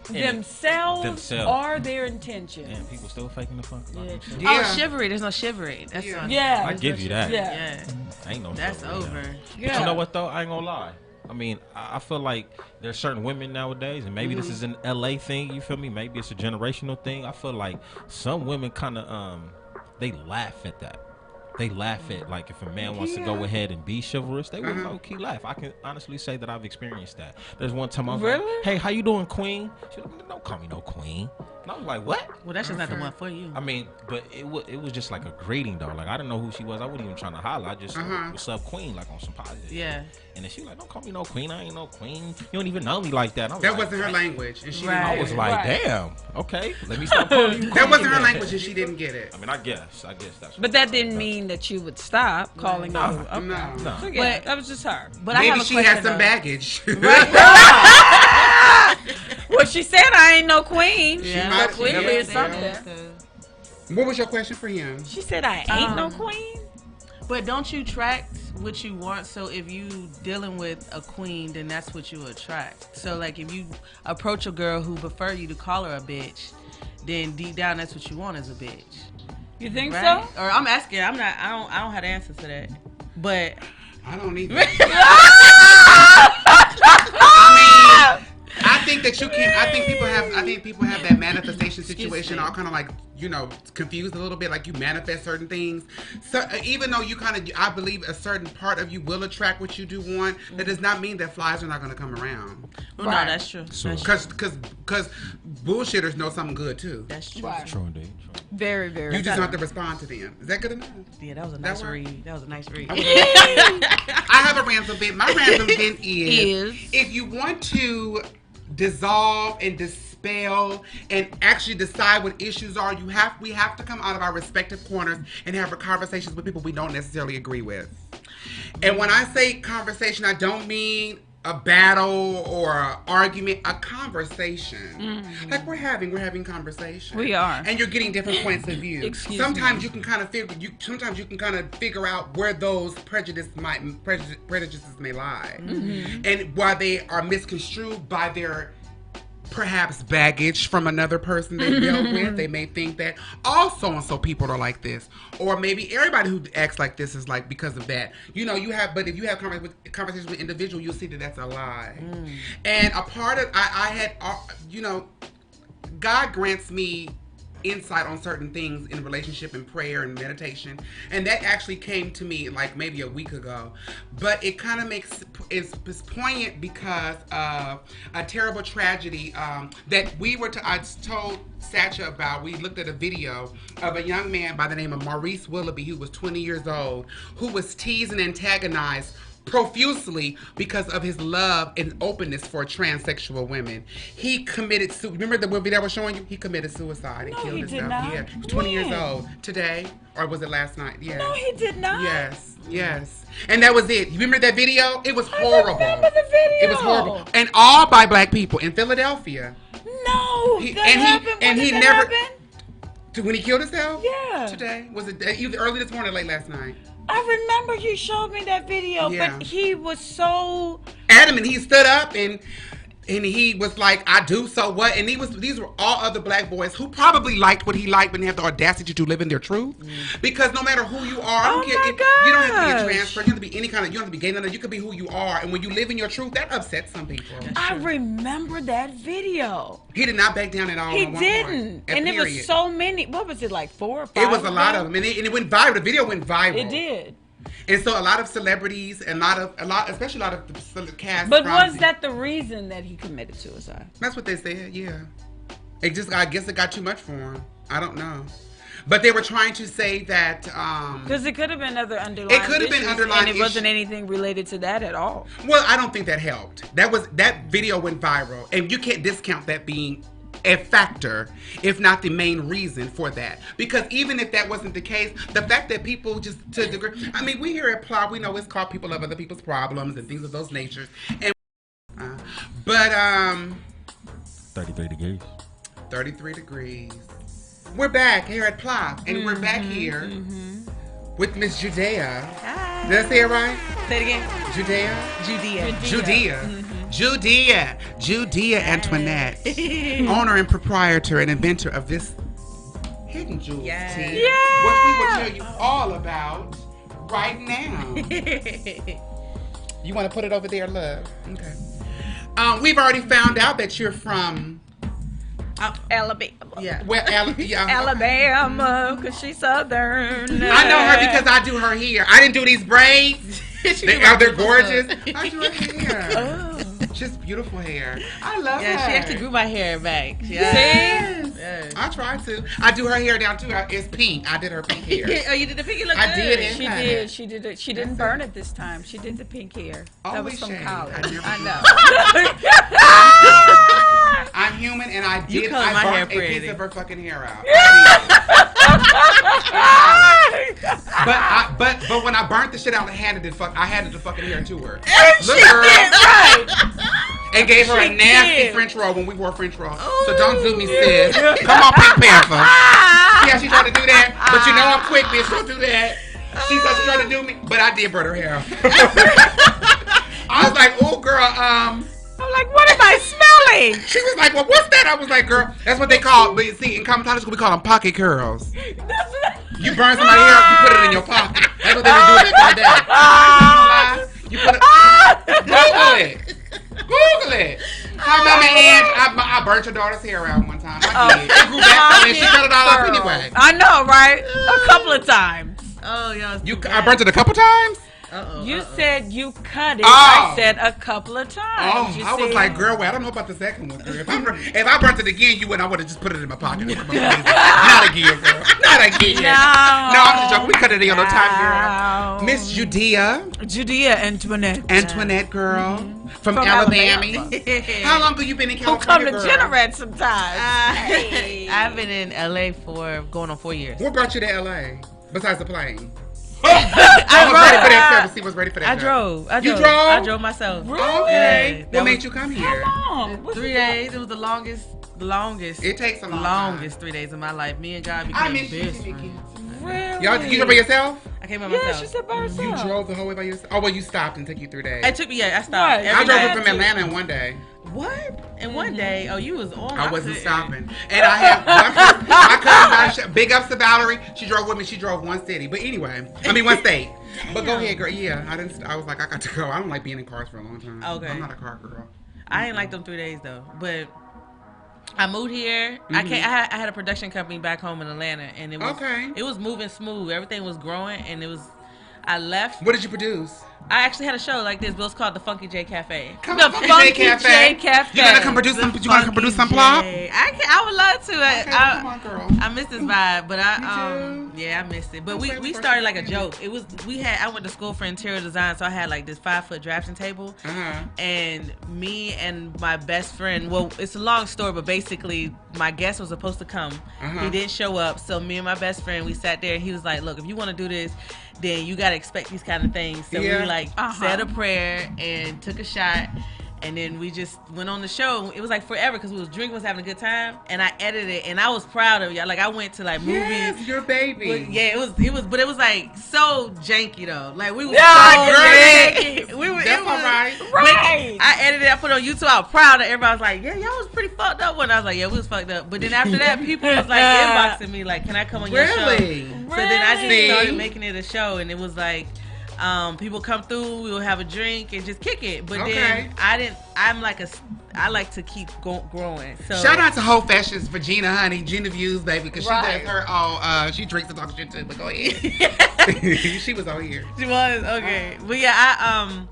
Themselves or their intentions. And people still faking the funk about themselves. Oh, chivalry. There's no chivalry. That's I give you that. Yeah. Ain't no That's chivalry, over. But you know what though? I ain't gonna lie. I mean, I feel like there's certain women nowadays, and maybe this is an LA thing, you feel me? Maybe it's a generational thing. I feel like some women kind of, they laugh at that. They laugh at, like, if a man wants to go ahead and be chivalrous, they would low-key laugh. I can honestly say that I've experienced that. There's one time I was like, hey, how you doing, queen? She was like, don't call me no queen. And I was like, what? Well, that's just not the one for you. I mean, but it was just like a greeting, though. Like, I didn't know who she was. I wasn't even trying to holler. I just, what's up, queen, like on some positive. Yeah. And then she was like, don't call me no queen. I ain't no queen. You don't even know me like that. That like, wasn't her language. And she I was like, damn, okay, let me stop calling you queen. That wasn't her language and she didn't get it. I mean, I guess that's But that didn't mean that you would stop calling her. No. So, yeah, that was just her. But Maybe I have a she question, had some though. baggage. Well, she said I ain't no queen. Yeah. So clearly it's something. What was your question for him? She said I ain't no queen. But don't you attract what you want? So if you dealing with a queen, then that's what you attract. So like if you approach a girl who prefer you to call her a bitch, then deep down that's what you want is a bitch. You think Right? so? Or I'm asking. I don't have the answer to that. But I don't either. I mean, I think that you can. I think people have that manifestation situation all kind of like, you know, confused a little bit. Like you manifest certain things. So even though you kind of, I believe a certain part of you will attract what you do want. That does not mean that flies are not going to come around. well, no, that's true. Because bullshitters know something good too. That's true. Right. True indeed. Very, very. You just don't have to respond to them. Is that good enough? Yeah, that was a nice read. That was a nice read. I have a ransom bit. My ransom bit is if you want to dissolve and dispel and actually decide what issues are, we have to come out of our respective corners and have conversations with people we don't necessarily agree with. And when I say conversation, I don't mean a battle or an argument, a conversation. Like we're having conversation. We are. And you're getting different points of view. Sometimes you can kind of figure out where those prejudices may lie. And why they are misconstrued by their perhaps baggage from another person they dealt with. They may think that all so-and-so people are like this. Or maybe everybody who acts like this is like because of that. You know, but if you have conversations with individuals, you'll see that that's a lie. And a part of, I had, you know, God grants me insight on certain things in relationship and prayer and meditation, and that actually came to me like maybe a week ago, but it kind of it's poignant because of a terrible tragedy that I told Sacha about. We looked at a video of a young man by the name of Maurice Willoughby who was 20 years old, who was teased and antagonized profusely because of his love and openness for transsexual women. He committed remember the movie that I was showing you? He committed suicide and killed himself. Yeah, he was 20 years old today, or was it last night? Yeah. No, he did not. Yes. And that was it. You remember that video? It was horrible. I remember the video. It was horrible, and all by black people in Philadelphia. No, When he killed himself? Yeah. Today? Was it either early this morning or late last night? I remember you showed me that video, but he was so adamant. He stood up and he was like, I do, so what? And these were all other black boys who probably liked what he liked, but they have the audacity to live in their truth. Because no matter who you are, I don't care. You don't have to be a trans person. You don't have to be any kind of, you don't have to be gay, nothing. You can be who you are. And when you live in your truth, that upsets some people. I remember that video. He did not back down at all. He didn't. And it was so many. What was it, like 4 or 5? It was a lot of them. And it went viral. The video went viral. It did. And so a lot of celebrities and especially a lot of the cast. But was that the reason that he committed suicide? That's what they said, yeah. I guess it got too much for him. I don't know. But they were trying to say that because it could have been other underlying. It could have been underlying, and it wasn't anything related to that at all. Well, I don't think that helped. That video went viral, and you can't discount that being a factor, if not the main reason for that. Because even if that wasn't the case, the fact that people just to a degree, I mean, we here at PLOPP, we know it's called people of other people's problems and things of those natures. And 33 degrees. 33 degrees. We're back here at PLOPP, and we're back here with Miss JUDEA. Hi. Did I say it right? Say it again. JUDEA Antoinette, owner and proprietor and inventor of this Hidden Jewels tea, which we will tell you all about right now. You want to put it over there, love? Okay. We've already found out that you're from Alabama. Yeah. Well, yeah. Alabama, because she's Southern. I know her because I do her hair. I didn't do these braids. They're gorgeous. I do her hair. Oh. Just beautiful hair. I love her. Yeah, she actually grew my hair back. Yes. Yes. I tried to. I do her hair down too. It's pink. I did her pink hair. Oh, you did the pink? You look I good. did it. She did. She did it. She didn't burn it this time. She did the pink hair. That was Always from shade. college. I know. I'm human and I You did. color I my hair burnt a pretty. piece of her fucking hair out. But when I burnt the shit out, I handed the fucking hair to her. Look, girl. Right. And gave her a She nasty did. French roll when we wore French rolls. So don't do me, sis. Come on, Pink Panther. Yeah, she tried to do that. But you know I'm quick, bitch. Don't do that. She thought she tried to do me. But I did burn her hair out. I was like, oh, girl, I'm like, what am I smelling? She was like, well, what's that? I was like, girl, that's what they call, but see, in cosmetology school, we call them pocket curls. You burn somebody's hair up, you put it in your pocket. That's what they were doing back in the day. You put it, Google it. Google it. Her mama and I burnt your daughter's hair out one time. I did. It grew back from it. She cut it all off anyway. I know, right? A couple of times. Oh, y'all. I burnt it a couple times? You said you cut it. Oh. I said a couple of times. Oh, You I was see? like, girl, well, I don't know about the second one, girl. If I burnt it again, you wouldn't. I would have just put it in my pocket. Not again, girl. Not again. No. I'm just joking. We cut it in no time, girl. No. Miss JUDEA. JUDEA Antoinette. Antoinette, girl. From Alabama. How long have you been in Who come California, to girl? generate sometimes. Hey. I've been in LA for going on 4 years. What brought you to LA? Besides the plane? I was ready for that service. He was ready for that. I drove. You drove? I drove myself. Okay. Yeah, What made you come here? How long? 3 days. It was the longest. It takes a long longest 3 days of my life. Me and God I became miss you, best Nikki. friends. Really? Y'all, you drove by yourself? I came by Yeah, myself. she said by herself. You drove the whole way by yourself? Oh, well, you stopped and took you 3 days. It took me. I stopped. Right. I Every drove night. it from Atlanta in one day. What? In one day? Oh, you was on. I wasn't couldn't. stopping. And I had one person, my cousin, big ups to Valerie. She drove with me. She drove one city. But anyway, one state. But go ahead, girl. Yeah, I was like, I got to go. I don't like being in cars for a long time. Okay. I'm not a car girl. I didn't like them 3 days though, but I moved here. I had a production company back home in Atlanta, and it was moving smooth. Everything was growing, and I left. What did you produce? I actually had a show like this, but it's called the Funky J Cafe. Come The on, Funky J Cafe. J Cafe. You gonna come produce some? You gonna come produce some plop? I would love to. Okay, come on, girl. I miss this vibe, but I missed it. But Okay, we first started like a thing. joke. I went to school for interior design, so I had like this 5-foot drafting table, and me and my best friend. Well, it's a long story, but basically my guest was supposed to come. He didn't show up, so me and my best friend, we sat there, and he was like, "Look, if you want to do this, then you gotta expect these kind of things." So we said a prayer and took a shot, and then we just went on the show. It was like forever because we was drinking, was having a good time, and I edited it, and I was proud of y'all. Like I went to like movies. Yes, your baby. But, yeah, it was, but it was like so janky though. Like we were girl, janky. That's all right. Right. I edited it, I put it on YouTube. I was proud of it. Everybody was like, "Yeah, y'all was pretty fucked up." When I was like, "Yeah, we was fucked up." But then after that, people was like inboxing me like, "Can I come on your show?" Really? So then I just Really? started making it a show, and it was like, people come through, we will have a drink and just kick it. But then I like to keep growing. So shout out to Whole Fashions for Gina, honey. Gina Views, baby, because she does her she drinks and talks shit too. But go ahead. She was on here. She was okay. But yeah, I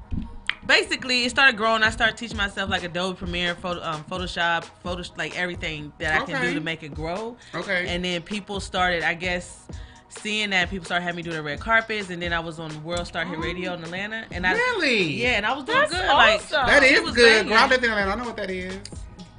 basically it started growing. I started teaching myself like Adobe Premiere, Photoshop, like everything that I can do to make it grow. Okay. And then people started, I guess, seeing that, people started having me do the red carpets, and then I was on World Star Hit Radio in Atlanta. And I and I was doing good. Awesome. Like that is was good. banging. Girl, I lived in Atlanta. I know what that is.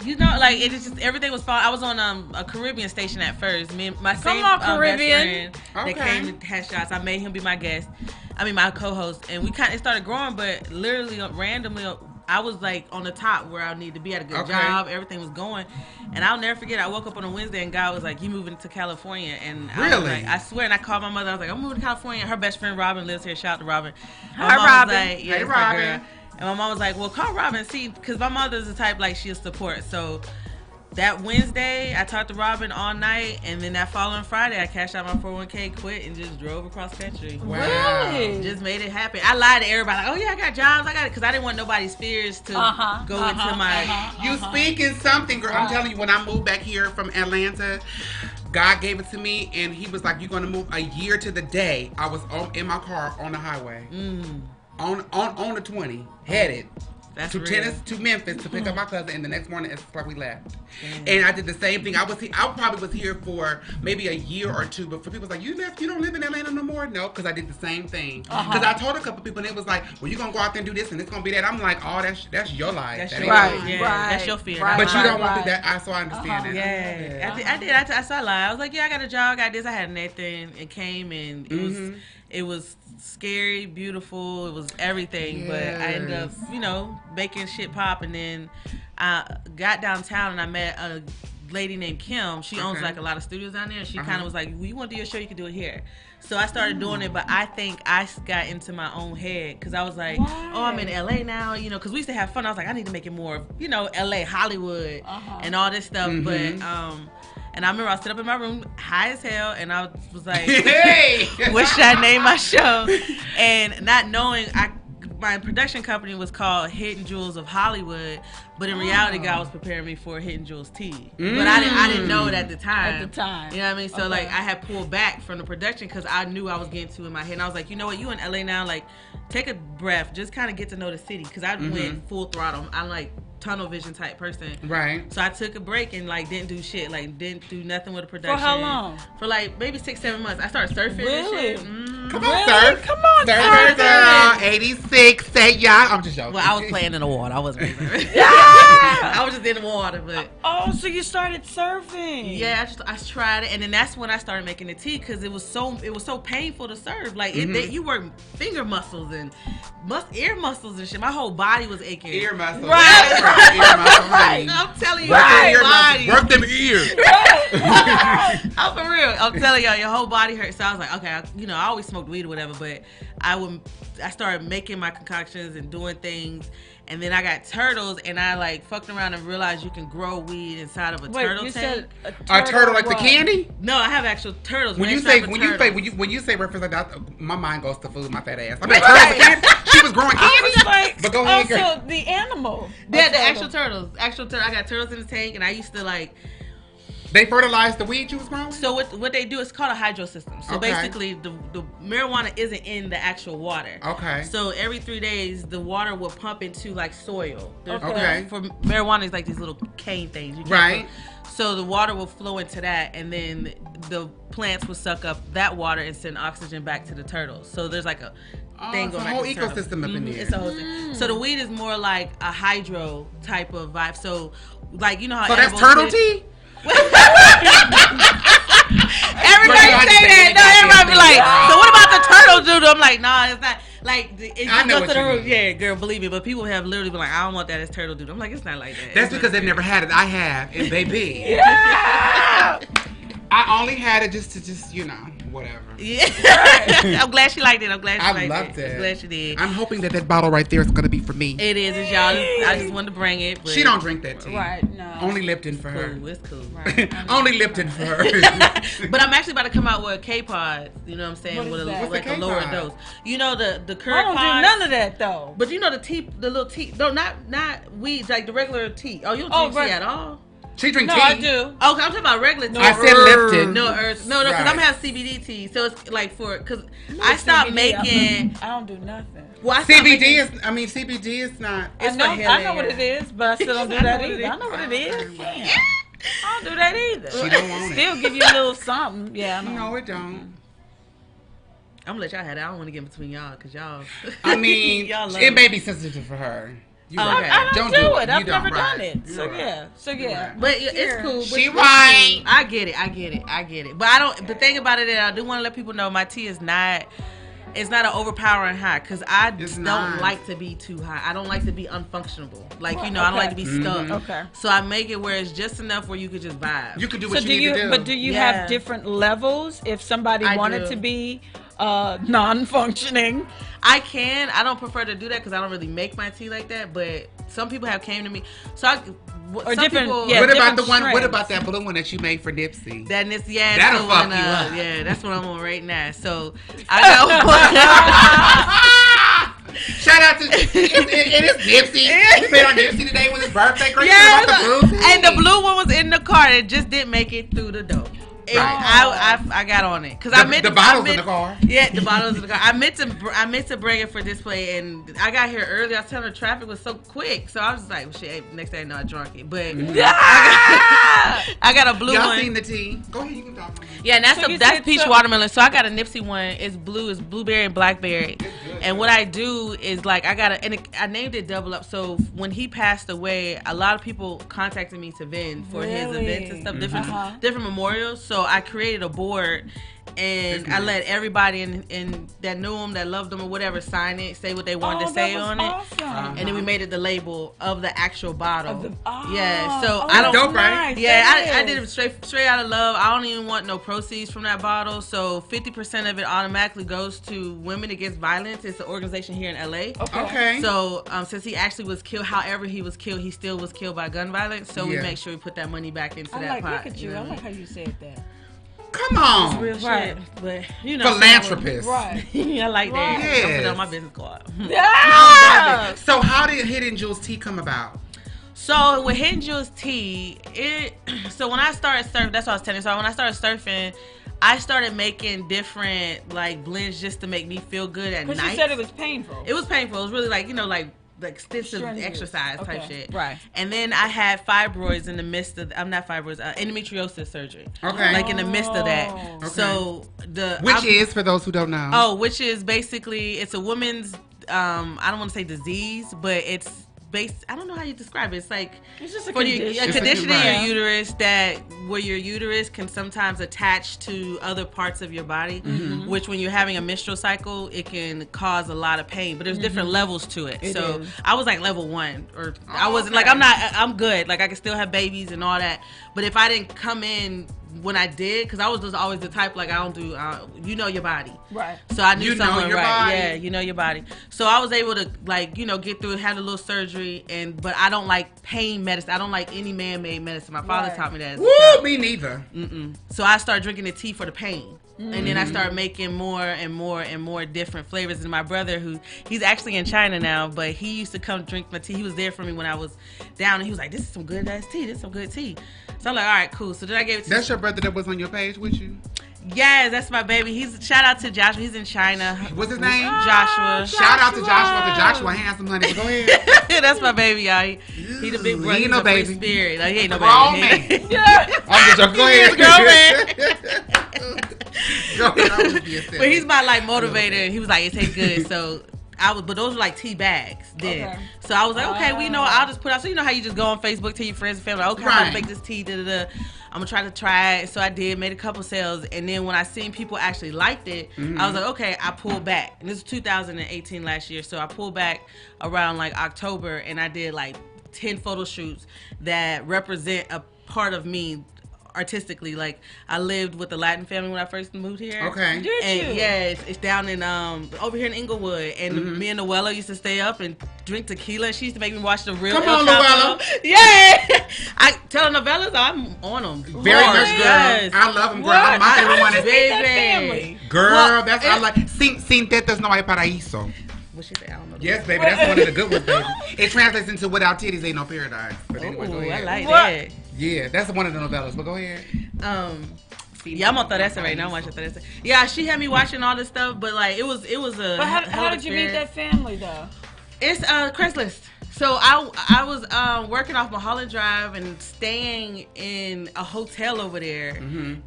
You know, like it is just everything was fun. I was on a Caribbean station at first. Me and my same Caribbean. best friend that came and had shots. I made him be my guest. I mean my co-host, and we kind of started growing, but literally randomly. I was like on the top where I need to be at a good job. Everything was going. And I'll never forget, I woke up on a Wednesday and God was like, "You moving to California?" And I was like, I swear, and I called my mother. I was like, "I'm moving to California." Her best friend Robin lives here. Shout out to Robin. Hi, Robin. Like, Hey, Robin. And my mom was like, "Well, call Robin and see," because my mother's the type like she'll support. So that Wednesday, I talked to Robin all night, and then that following Friday, I cashed out my 401k, quit, and just drove across country. Wow. Really? Just made it happen. I lied to everybody, like, oh yeah, I got jobs, I got it, because I didn't want nobody's fears to go into my... You speaking something, girl. I'm telling you, when I moved back here from Atlanta, God gave it to me, and he was like, you're going to move a year to the day. I was in my car on the highway, on the 20, headed. That's to real. Tennessee, to Memphis to pick up my cousin, and the next morning it's like we left. And I did the same thing. I probably was here for maybe a year or two, but for people like, you don't live in Atlanta no more? No, because I did the same thing. Because I told a couple people, and it was like, well, you're gonna go out there and do this, and it's gonna be that. I'm like, oh, that's your life. That's that your ain't life. mine. Yeah, that's your fear. Right. But you don't want to do that. So I understand that. Yeah, I did. I saw a lie. I was like, yeah, I got a job, I got this, I had nothing. It came, and it was scary, beautiful. It was everything, but I ended up, making shit pop. And then I got downtown and I met a lady named Kim. She owns like a lot of studios down there, and she kind of was like, well, you want to do your show, you can do it here. So I started doing it, but I think I got into my own head because I was like, oh, I'm in LA now, because we used to have fun. I was like, I need to make it more, LA, Hollywood, and all this stuff. But and I remember I was sitting up in my room high as hell, and I was like, hey, what should I name my show? And not knowing, my production company was called Hidden Jewels of Hollywood, but in reality, God was preparing me for Hidden Jewels Tea. But I didn't know it at the time. You know what I mean? So like, I had pulled back from the production because I knew I was getting too in my head. And I was like, you know what? You in LA now? Like, take a breath. Just kind of get to know the city, because I went full throttle. I'm like tunnel vision type person. Right. So I took a break and like didn't do shit. Like didn't do nothing with the production. For how long? For like maybe 6-7 months. I started surfing and shit. Come on, surf. Come on, surf. Girl, 86. Say y'all. I'm just joking. Well, I was playing in the water. I wasn't really surfing. I was just in the water, but. Oh, so you started surfing? Yeah, I tried it, and then that's when I started making the tea, because it was so painful to surf. Like you work finger muscles and ear muscles and shit. My whole body was aching. Ear muscles. Right. Ear muscles. Right. I'm telling you, Work them ears. I'm for real. I'm telling y'all, your whole body hurts. So I was like, okay, I always smoked weed or whatever, but I started making my concoctions and doing things. And then I got turtles, and I like fucked around and realized you can grow weed inside of a turtle tank. Said a turtle like the candy? No, I have actual turtles. When you say reference like that, my mind goes to food, my fat ass. I mean, turtles candy. She was growing candy. Like, but go ahead, girl. Also, the animal. Yeah, the actual turtles. I got turtles in the tank, and I used to like. They fertilize the weed you was growing? So what they do is called a hydro system. So basically the marijuana isn't in the actual water. Okay. So every 3 days the water will pump into like soil. Okay. For marijuana is like these little cane things. Right. So the water will flow into that, and then the plants will suck up that water and send oxygen back to the turtles. So there's like a thing going back to the turtle. It's a whole ecosystem up in there. It's a whole thing. So the weed is more like a hydro type of vibe. So like, you know how so that's turtle tea? Everybody say that. No, everybody be like, so what about the turtle doodle? I'm like, nah, it's not. Like, I know what you mean. Yeah, girl, believe me. But people have literally been like, I don't want that as turtle doodle. I'm like, it's not like that. That's because they've never had it. I have, and they be. Yeah. I only had it just whatever. Yeah. I'm glad she liked it. I'm glad she liked it. I loved it. I'm glad she did. I'm hoping that bottle right there is going to be for me. It is. It's y'all. I just wanted to bring it. But she don't drink that tea. Right, no. Only Lipton for her. It's cool. Right. Only Lipton for her. But I'm actually about to come out with K-Pods. You know what I'm saying? With a lower dose. You know the current pods. I don't do none of that though. But you know the little tea. No, not weed, like the regular tea. Oh, you don't drink tea at all? She drink tea? No, I do. Oh, I'm talking about regular tea. I said Lipton. No, because I'm having CBD tea. So it's like because I stopped making. I don't do nothing. Well, CBD is not. I know what it is, but I still don't do that either. I know what it is. Damn. I don't do that either. She don't want it. Still give you a little something. Yeah. No, it don't. I'm gonna let y'all have that. I don't want to get between y'all because y'all. I mean, y'all it may be sensitive for her. I don't do it. I've never done it. So yeah. But it's cool. She right. I get it. But I don't. The thing about it is, I do want to let people know my tea is not. It's not an overpowering high because I don't like to be too high. I don't like to be unfunctionable. Like I don't like to be stuck. Okay. So I make it where it's just enough where you could just vibe. You could do what you need to do. But do you have different levels? If somebody wanted to be non-functioning. I can. I don't prefer to do that because I don't really make my tea like that. But some people have came to me. So Or some different. people, Yeah, What about different the one? What strengths. about that blue one that you made for Nipsey? that is, yeah, That'll the fuck one, you up. Yeah, that's what I'm on right now. So I got one. Shout out to it is Nipsey. We made on Nipsey today with his birthday. Great Yes, about the blue tea. and the blue one was in the car. It just didn't make it through the door. I got on it because I meant the bottles in the car. Yeah, the bottles in the car. I meant to bring it for display, and I got here early. I was telling her traffic was so quick, so I was just like, well, shit. Next thing I know, I drunk it, but I got a blue Y'all one. seen the tea? Go ahead, you can talk on it. Yeah, and So you that's said peach so- watermelon. So I got a Nipsey one. It's blue. It's blueberry and blackberry. And what I do is like I named it Double Up. So when he passed away, a lot of people contacted me to vend for his Really? events and stuff, Mhm. different memorials. So I created a board. And I let everybody in that knew him, that loved him, or whatever, sign it, say what they wanted to say on it, and then we made it the label of the actual bottle. Yeah, so I don't. dope, right? Yeah, I did it straight out of love. I don't even want no proceeds from that bottle. So 50% of it automatically goes to Women Against Violence. It's an organization here in LA. Okay. So since he actually was killed, however he was killed, he still was killed by gun violence. So we Yeah. make sure we put that money back into I that like, pot. look at you. I like how you said that. Come on. Real Right. shit, but you know, Philanthropist. Right. I like that. Right. I put it Yes. on my business card. Yeah. So how did Hidden Jewels tea come about? So with Hidden Jewels tea, so when I started surfing, that's what I was telling you. So when I started surfing, I started making different like blends just to make me feel good at Because night. you said it was painful. It was painful. It was really like, like extensive Strenuous. exercise type Okay. shit. Right. And then I had fibroids in the midst of, I'm not fibroids, endometriosis surgery. Okay. Like in the midst of that. Okay. So Which is, for those who don't know. Oh, which is basically, it's a woman's, I don't want to say disease, but it's based, I don't know how you describe it. It's like It's just a for condition. a condition in Right. your uterus that where your uterus can sometimes attach to other parts of your body, which when you're having a menstrual cycle, it can cause a lot of pain. But there's different levels to it. It So is. I was like level 1, or I wasn't okay. like, I'm good. Like I can still have babies and all that. But if I didn't come in when I did, because I was just always the type like I don't do, you know your body. Right. So I knew You know something your right. body. Yeah, you know your body. So I was able to get through it, had a little surgery, but I don't like pain medicine. I don't like any man-made medicine. My father Right. taught me that. As a Woo, child. me neither. So I started drinking the tea for the pain. And then I started making more and more and more different flavors. And my brother, he's actually in China now, but he used to come drink my tea. He was there for me when I was down, and he was like, "This is some good ass tea. This is some good tea." So I'm like, "All right, cool." So then I gave it to That's your brother that was on your page with you? Yes, that's my baby. Shout out to Joshua. He's in China. What's his name? Joshua. Shout out to Joshua, because Joshua handsome, honey. But go ahead. That's my baby, y'all. He the big brother. He ain't He's no a free baby. spirit. Like, he ain't no Grown baby. man. I'm just joking. Go ahead. He's a grown man. Go ahead. I was being silly. But he's my like motivator. He was like, it tastes good. So but those were like tea bags then. Okay. So I was like, okay, well, I'll just put out. So you know how you just go on Facebook, tell your friends and family, okay, I'm Right. gonna make this tea, I'm gonna try it. So I did, made a couple sales, and then when I seen people actually liked it, I was like, okay, I pulled back. And this is 2018 last year, so I pulled back around like October, and I did like 10 photo shoots that represent a part of me artistically. Like I lived with a Latin family when I first moved here. Okay. Did And you? yeah, it's down in over here in Inglewood, and me and Noella used to stay up and drink tequila. She used to make me watch the real Come El on, Chapo. Noella. Yeah, I telenovelas, I'm on them. Very much, girl. Yes. I love him, girl. What? My favorite one is That family. Girl, Well, that's I like. Sin tetas no hay paraíso. What she say? I don't know. Yes, baby, that's one of the good ones, baby. It translates into without titties ain't no paradise. But anyway, go Ooh, ahead. I like What? that. Yeah, that's one of the novellas. But go ahead. Yeah, I'm on Teresa right now. I'm watching Teresa. Yeah, she had me watching all this stuff, but like it was a. But hell how of did you meet experience. that family though? It's Craigslist. So I was working off Mulholland Drive and staying in a hotel over there,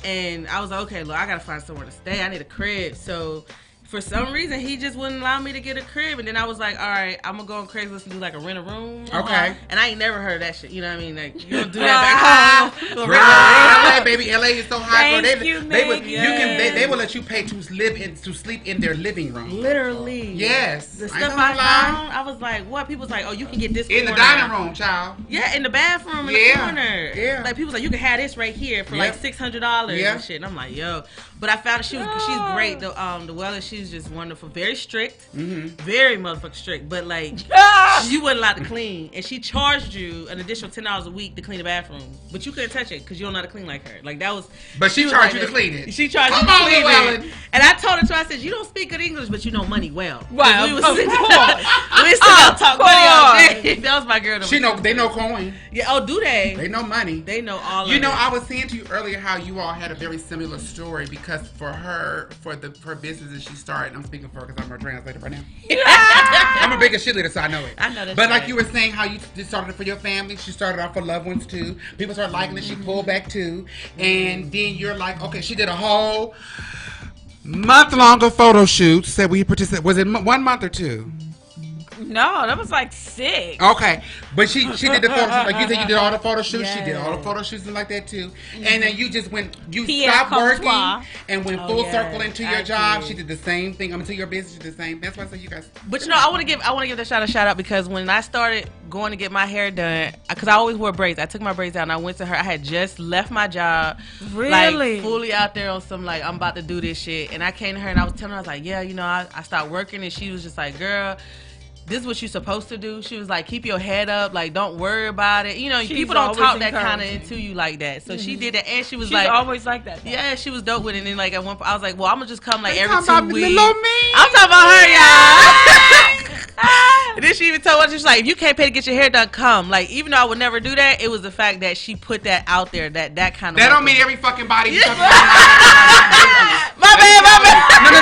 and I was like, okay, look, I gotta find somewhere to stay. I need a crib. So for some reason, he just wouldn't allow me to get a crib. And then I was like, all right, I'm going to go on Craigslist and do like a rent a room. Okay. And I ain't never heard of that shit. You know what I mean? Like, you don't do that back home. LA, baby, LA is so high. Thank They you, will let you pay to sleep in their living room. Literally. Yes. The stuff I found, I was like, what? People was like, oh, you can get this in the dining room, child. Yeah, in the bathroom in the corner. Yeah. Like, people was like, you can have this right here for like $600 and shit. And I'm like, yo. But I found she's great. The Weller, she's just wonderful. Very strict. Very motherfucking strict. But like, you wasn't allowed to clean. And she charged you an additional $10 a week to clean the bathroom. But you couldn't touch it because you don't know how to clean like her. Like, that was. But she charged you to clean it. She charged you to clean it. And I told her, I said, you don't speak good English, but you know money well. Right. We was sitting talk money all day. That was my girl. They know coin. Yeah. Oh, do they? They know money. They know all. You know, I was saying to you earlier how you all had a very similar story because for her business that she started, I'm speaking for her because I'm her translator right now. I'm a bigger shit leader, so I know it. I know that. But like you were saying, how you just started it for your family. She started off for loved ones too. People started liking it. She pulled back too, and then you're like, okay, she did a whole month-long photo shoot. Said we participated. Was it 1 month or 2? No, that was like 6. Okay, but she did the photo shoot. Like you said, you did all the photo shoots. Yes. She did all the photo shoots and like that too. And then you just stopped working and went full circle into your job. She did the same thing. To your business, she did the same. That's why I say you guys. But you know, I want to give that shout out because when I started going to get my hair done, because I always wore braids. I took my braids out and I went to her. I had just left my job, really, like fully out there on some like I'm about to do this shit. And I came to her and I was telling her, I was like, yeah, you know, I started working, and she was just like, girl, this is what you're supposed to do. She was like, keep your head up, like don't worry about it. You know, people don't talk that kind of into you like that. So she did that, and she's like, always like that. Though. Yeah, she was dope with it. And then like at one point, I was like, well, I'm gonna just come like every 2 weeks. I'm talking about her, y'all. And then she even told us, she's like, if you can't pay to get your hair done, come. Like, even though I would never do that, it was the fact that she put that out there, that kind of. That don't mean every fucking body. My bad.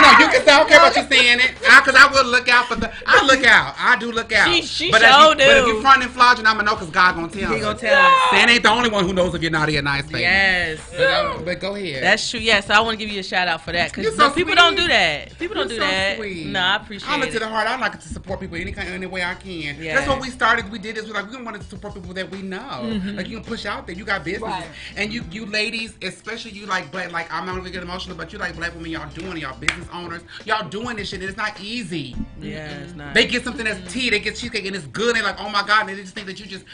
No. You can say, I don't care about you saying it. Because I will look out for I look out. I do look out. She but if you front and flogging, I'm going to know because God going to tell me. He going to tell us. Stan ain't the only one who knows if you're naughty or nice, baby. Yes. But go ahead. That's true. Yeah, so I want to give you a shout out for that. Because people don't do that. People don't do that. Sweet. No, I appreciate it. I look to the heart. I like to support people any way I can. Yeah. That's what we started. We did this. We want to support people that we know. Mm-hmm. Like you can push out there. You got business. Right. And you ladies, especially you like black, like I'm not going to get emotional, but you like black women, y'all doing it. Y'all business owners. Y'all doing this shit and it's not easy. Yeah, it's not. They get something that's tea. They get cheesecake and it's good. And they're like, oh my God. And they just think that you just,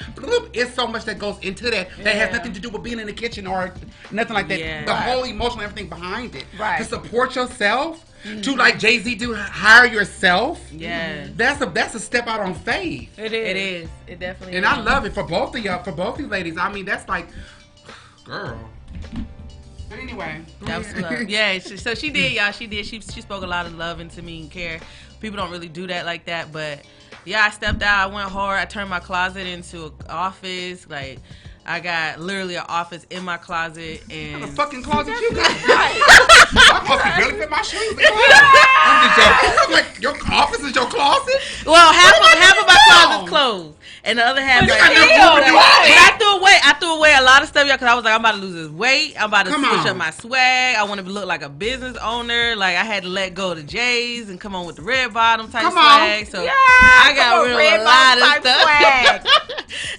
it's so much that goes into that has nothing to do with being in the kitchen or nothing like that. Yeah. The whole emotional everything behind it. Right. To support yourself. Mm-hmm. To like Jay-Z do, hire yourself. Yeah, that's a step out on faith. It is. It definitely. And I love it for both of y'all, for both you ladies. I mean, that's like, girl. But anyway, that was love. Yeah, so she did, y'all. She did. She spoke a lot of love into me and care. People don't really do that like that, but yeah, I stepped out. I went hard. I turned my closet into an office. Like, I got literally an office in my closet. And what the fucking closet you got? My closet really fit my shoes. I'm like, your office is your closet? Well, half of my closet's closed. And the other half, like, I threw away a lot of stuff, y'all, because I was like, I'm about to lose this weight. I'm about to switch up my swag. I want to look like a business owner. Like, I had to let go of the J's and come on with the red bottom type swag. So I got rid of a lot of stuff.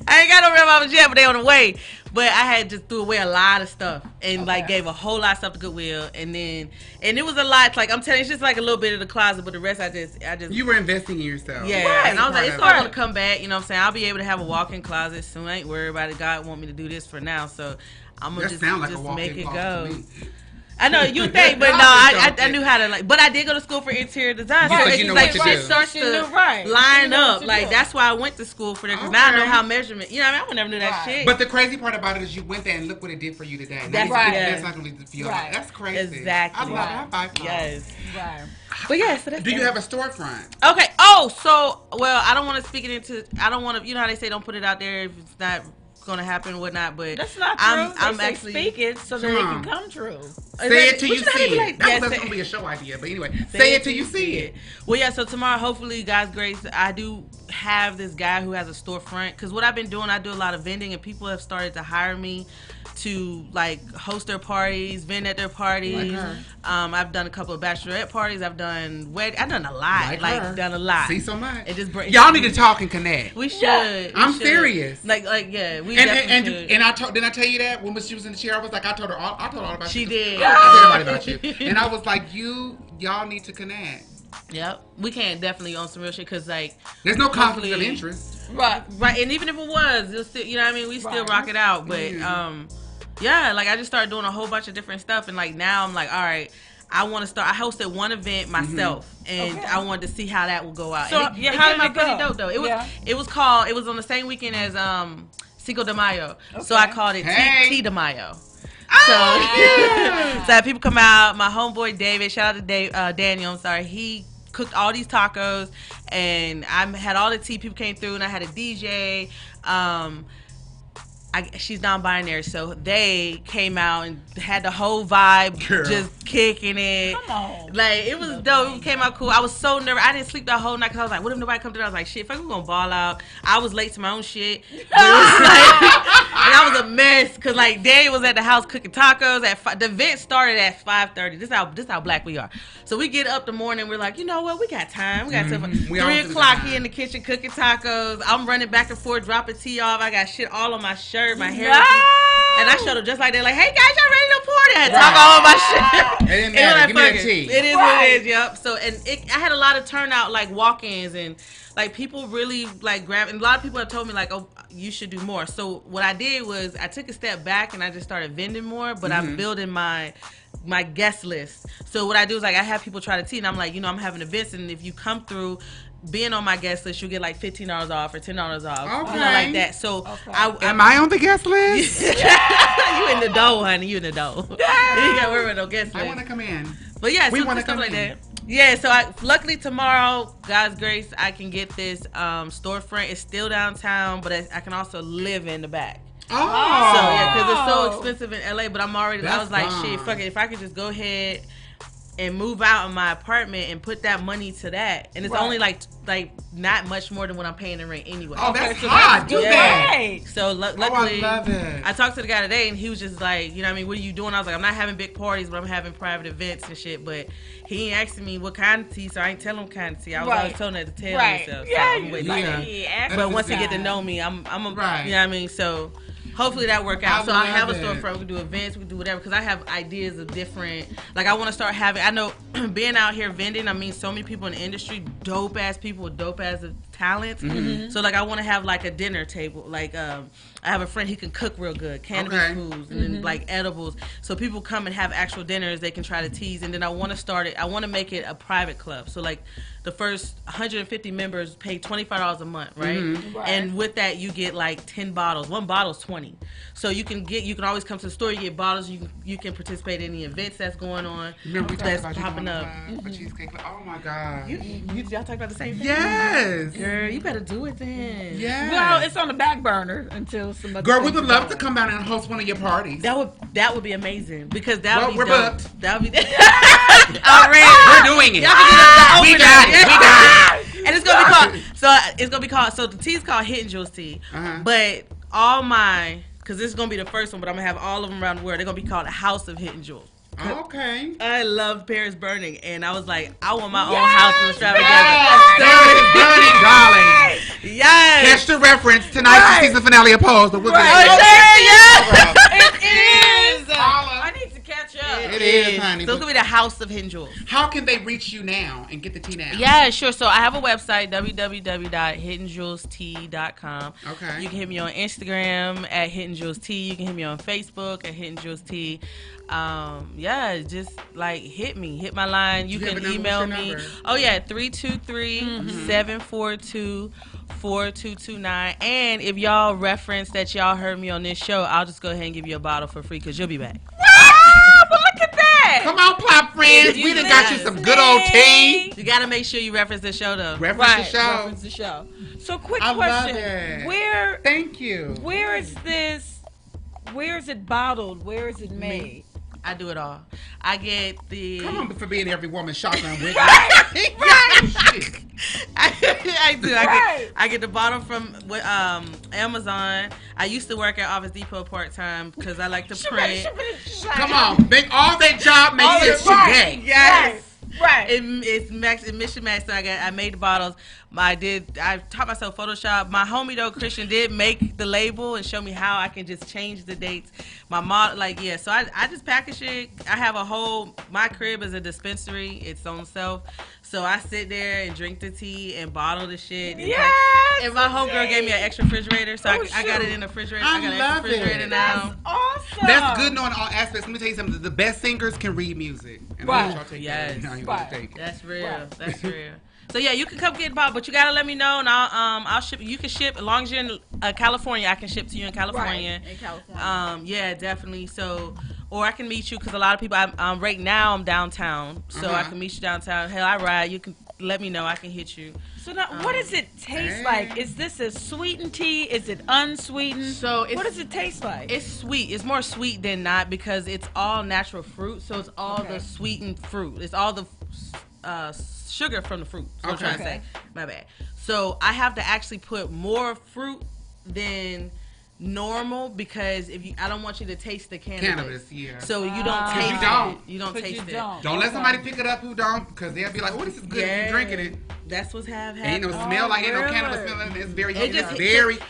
I ain't got no red bottoms yet, but they on the way. But I had just threw away a lot of stuff and like gave a whole lot of stuff to Goodwill, and it was a lot. Like I'm telling you, it's just like a little bit of the closet, but the rest I just. You were investing in yourself. Yeah, right. And I was like, it's all gonna come back. You know what I'm saying? I'll be able to have a walk-in closet soon. I ain't worried about it. God want me to do this for now, so I'm gonna just make it go. I know you think, but no, I knew how to like. But I did go to school for interior design, so it's like shit starts to line up. Like that's why I went to school for that, because now I know how measurement. You know, what I mean, I would never knew that shit. But the crazy part about it is you went there and look what it did for you today. That's right. That's not gonna feel right. That's crazy. Exactly. I love it. Yes. Right. But yeah, so that's do you have a storefront? Okay. Oh, so I don't want to speak it into. I don't want to. You know how they say don't put it out there if it's not gonna happen or whatnot, but that's not true. I'm actually speak it so that it can come true. Say it till you see it. That's gonna be a show idea, but anyway, say it till you see it. Well, yeah. So tomorrow, hopefully, God's grace, I do have this guy who has a storefront. Because what I've been doing, I do a lot of vending, and people have started to hire me to like host their parties, vent at their parties. Like her. I've done a couple of bachelorette parties. I've done I've done a lot. Like done a lot. See so much. It just y'all need to talk and connect. We should. I'm serious. Like yeah. We and should. and didn't I tell you that when she was in the chair? I was like, I told her all about she you. Did. I told everybody about you. And I was like, y'all need to connect. Yep. We can definitely on some real shit because like there's no conflict of interest. Right. And even if it was, you'll still, you know what I mean? We still rock it out. But yeah, like I just started doing a whole bunch of different stuff, and like now I'm like, all right, I want to start. I hosted one event myself, and I wanted to see how that would go out. So and it how came did out it pretty go? dope though. It was on the same weekend as Cinco de Mayo, so I called it T de Mayo. So I had people come out. My homeboy David, shout out to Daniel. I'm sorry, he cooked all these tacos, and I had all the tea. People came through, and I had a DJ. She's non-binary, so they came out and had the whole vibe, just kicking it. Come on, like it was dope. It came out cool. I was so nervous. I didn't sleep that whole night because I was like, "What if nobody come through?" I was like, "Shit, fuck, we're gonna ball out." I was late to my own shit, and I was a mess because like Dave was at the house cooking tacos. The event started at 5:30. This how black we are. So we get up the morning. We're like, you know what? We got time. We got time. 3:00. He in the kitchen cooking tacos. I'm running back and forth, dropping tea off. I got shit all on my shirt. My hair, and I showed up just like that. Like, hey guys, y'all ready to party? I had to talk all on my shit. It didn't matter. Give me that tea. It is what it is. Yep. So, I had a lot of turnout, like walk-ins, and like people really like grab. And a lot of people have told me like, oh, you should do more. So what I did was I took a step back and I just started vending more. But I'm building my guest list. So what I do is like I have people try the tea, and I'm like, I'm having events, and if you come through. Being on my guest list, you'll get like $15 off or $10 off, like that. So, am I on the guest list? You in the dough, honey. You in the dough. You got to worry about no guest list. I want to come in. But yeah, we want to stuff come like in. that. Yeah, so luckily tomorrow, God's grace, I can get this storefront. It's still downtown, but I can also live in the back. Oh, so yeah, because it's so expensive in LA. But I was like, shit, fuck it. If I could just go ahead and move out of my apartment and put that money to that, and it's only like not much more than what I'm paying in rent anyway. Oh, that's hot. Do that. So luckily, I love it. I talked to the guy today, and he was just like, you know what I mean, what are you doing? I was like, I'm not having big parties, but I'm having private events and shit. But he ain't asking me what kind of tea, so I ain't telling him what kind of tea. I was always telling him to tell himself. So but once he get to know me, I'm a, you know what I mean. So hopefully that work out. So I have a storefront. We can do events. We can do whatever. Because I have ideas of different. Like I want to start having. I know being out here vending. I mean, so many people in the industry, dope ass people with dope ass talents. So like I want to have like a dinner table. Like I have a friend, he can cook real good, cannabis foods and then like edibles. So people come and have actual dinners. They can try the teas. And then I want to start it. I want to make it a private club. So like the first 150 members pay $25 a month, right? And with that, you get like 10 bottles. One bottle is 20. So you can always come to the store. You get bottles. You can participate in the events that's going on. Remember we that's talked about popping up. A cheesecake. Oh my god. Y'all talk about the same thing? Yes. Girl, you better do it then. Yeah. Well, it's on the back burner until some other. Girl, we would love to come down and host one of your parties. That would be amazing because that would be we're dope. booked. That would be already. We're doing it. We got it. We got it. And it's gonna be called. So the tea is called Hidden Jules tea. But all my, because this is gonna be the first one, but I'm gonna have all of them around the world. They're gonna be called a House of Hidden Jewels. Okay. I love Paris Burning, and I was like, I want my own house in Extravaganza. Paris Burning, darling. Yes. Catch the reference tonight's season finale of Pose, but we'll get It is. I need to catch up. It is, honey. So it's gonna be the House of Hidden Jewels. How can they reach you now and get the tea now? Yeah, sure. So I have a website, www.hiddenjewelstea.com. Okay. You can hit me on Instagram at Hidden Jewels Tea. You can hit me on Facebook at Hidden Jewels Tea. Yeah, just like hit my line. You can email me. Oh yeah, 323-742-4229. And if y'all reference that y'all heard me on this show, I'll just go ahead and give you a bottle for free because you'll be back. But look at that. Come on, Plop friends. We done got you some good old tea. You gotta make sure you reference the show though. Reference the show. So quick I question. love it. Where? Thank you. Where is this? Where is it bottled? Where is it made? I do it all. I get the. Come on, for being every woman's shotgun with Right. I do. Right. I get the bottle from Amazon. I used to work at Office Depot part time because I like to print. Come on, make all that job makes it today. Yes. Right. It's mission max. So I made the bottles. I taught myself Photoshop. My homie though, Christian, did make the label and show me how I can just change the dates. My model, so I just package it. I have my crib is a dispensary, its own self. So I sit there and drink the tea and bottle the shit. And my homegirl gave me an extra refrigerator, so I got it in the refrigerator. I got an extra refrigerator now. That's awesome. That's good knowing all aspects. Let me tell you something. The best singers can read music. And Right. That's real. Right. That's real. So yeah, you can come get the bottle, but you gotta let me know, and I'll ship. You can ship as long as you're in California. I can ship to you in California. Right. In California. Yeah, definitely. So, or I can meet you because a lot of people. Right now I'm downtown, so I can meet you downtown. Hell, I ride. You can let me know. I can hit you. So now, what does it taste like? Is this a sweetened tea? Is it unsweetened? So what does it taste like? It's sweet. It's more sweet than not because it's all natural fruit. So it's all the sweetened fruit. It's all the sugar from the fruit. So I'm trying to say. My bad. So I have to actually put more fruit than normal because I don't want you to taste the cannabis. Yeah. So you don't taste it. You don't taste it. Don't let somebody pick it up who don't, because they'll be like, "Oh, this is good." Yeah. You drinking it. That's what's happening. Ain't no smell like ain't no cannabis smelling. It's very,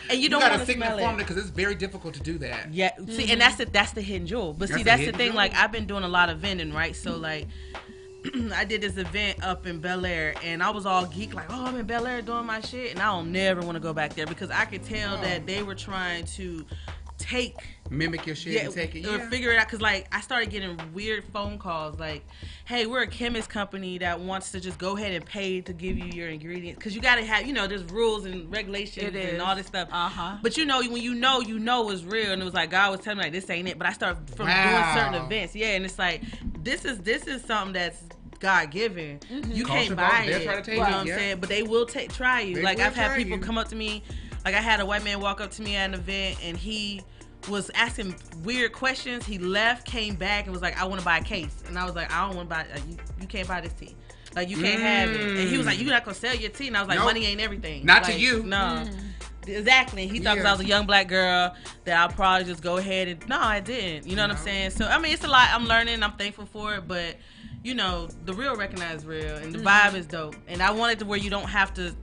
and you don't gotta signal formula because it's very difficult to do that. Yeah. See, and that's the hidden jewel. But see, that's the thing. Like I've been doing a lot of vending, right? So like. I did this event up in Bel Air, and I was all geek, like, oh, I'm in Bel Air doing my shit, and I don't never want to go back there because I could tell that they were trying to mimic your shit and take it, or figure it out. Because like I started getting weird phone calls, like, hey, we're a chemist company that wants to just go ahead and pay to give you your ingredients because you gotta have, there's rules and regulations and all this stuff. But when you know it's real, and it was like God was telling me like this ain't it. But I started from doing certain events, and it's like this is something that's God given. You can't buy it. You know what I'm saying? But they will try you. Like I've had people come up to me. Like I had a white man walk up to me at an event, and he was asking weird questions. He left, came back, and was like, "I want to buy a case." And I was like, "I don't want to buy. You can't buy this tea. Like you can't have it." And he was like, "You're not gonna sell your tea?" And I was like, "Money ain't everything. Not like, to you." No. Exactly. He thought because I was a young black girl that I'll probably just go ahead and no, I didn't. You know what I'm saying? So I mean, it's a lot. I'm learning. I'm thankful for it, but. The real recognize real, and the vibe is dope. And I want it to where you don't have to,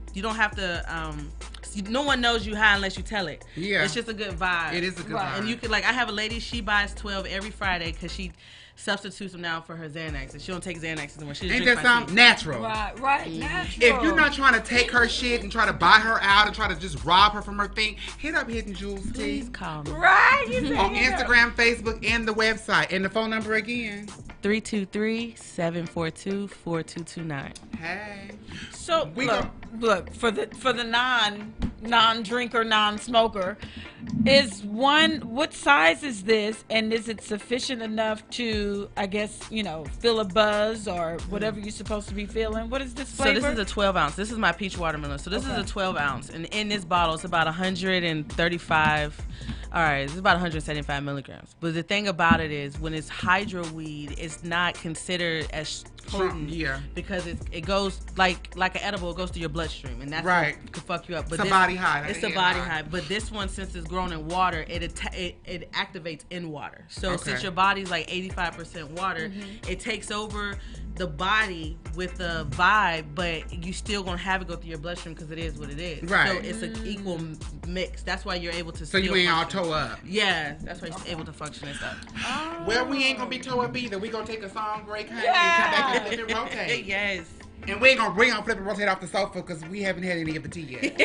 no one knows you high unless you tell it. Yeah. It's just a good vibe. It is a good vibe. And you can, I have a lady, she buys 12 every Friday because she substitutes them now for her Xanax. And she don't take Xanax anymore. She just ain't that something? Natural. Right, natural. If you're not trying to take her shit and try to buy her out and try to just rob her from her thing, hit up Hidden Jewels Tea. Please call me. Right. On Instagram, Facebook, and the website. And the phone number again. 323-742-4229. Hey. So look for the non-drinker, non-smoker, what size is this, and is it sufficient enough to, I guess, feel a buzz or whatever you're supposed to be feeling? What is this flavor? So this is a 12 ounce. This is my peach watermelon. So this is a 12 ounce, and in this bottle it's about 135. All right, it's about 175 milligrams. But the thing about it is, when it's hydro weed, it's not considered as potent because it goes like an edible. It goes to your bloodstream, and that's what could fuck you up. But it's a body high. It's a body high. But this one, since it's grown in water, it activates in water. So since your body's like 85% water, it takes over the body with the vibe, but you still gonna have it go through your bloodstream because it is what it is. Right. So it's an equal mix. That's why you're able to. So you ain't all toe up. Yeah, that's why you're able to function and stuff. Well, we ain't gonna be toe up either. We gonna take a song break, honey, and come back and flip and rotate. Yes. And we ain't gonna flip and rotate off the sofa because we haven't had any of the tea yet.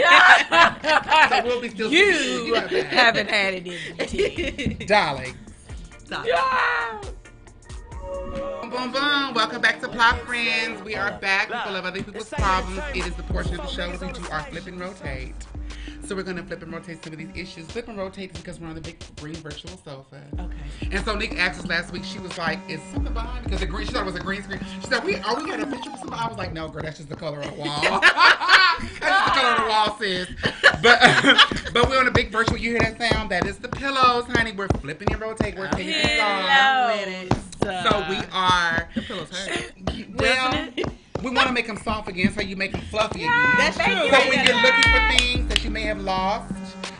So we'll be still. You haven't had any of the tea, darling. Yeah. Boom, boom, boom. Welcome back to Plop Friends. We are back. We full of other people's problems. It is the portion of the show where we do our flip and rotate. So we're going to flip and rotate some of these issues. Flip and rotate is because we're on the big green virtual sofa. Okay. And so Nick asked us last week, she was like, is something behind? Because she thought it was a green screen. She said, are we got a picture of somebody? I was like, no, girl, that's just the color of the wall. That's just the color of the wall, sis. But we're on a big virtual. You hear that sound? That is the pillows, honey. We're flipping and rotating. We're taking this off. So So we are. The pillows hurt. Well, we want to make them soft again, so you make them fluffy again. That's true. So when you're looking for things that you may have lost,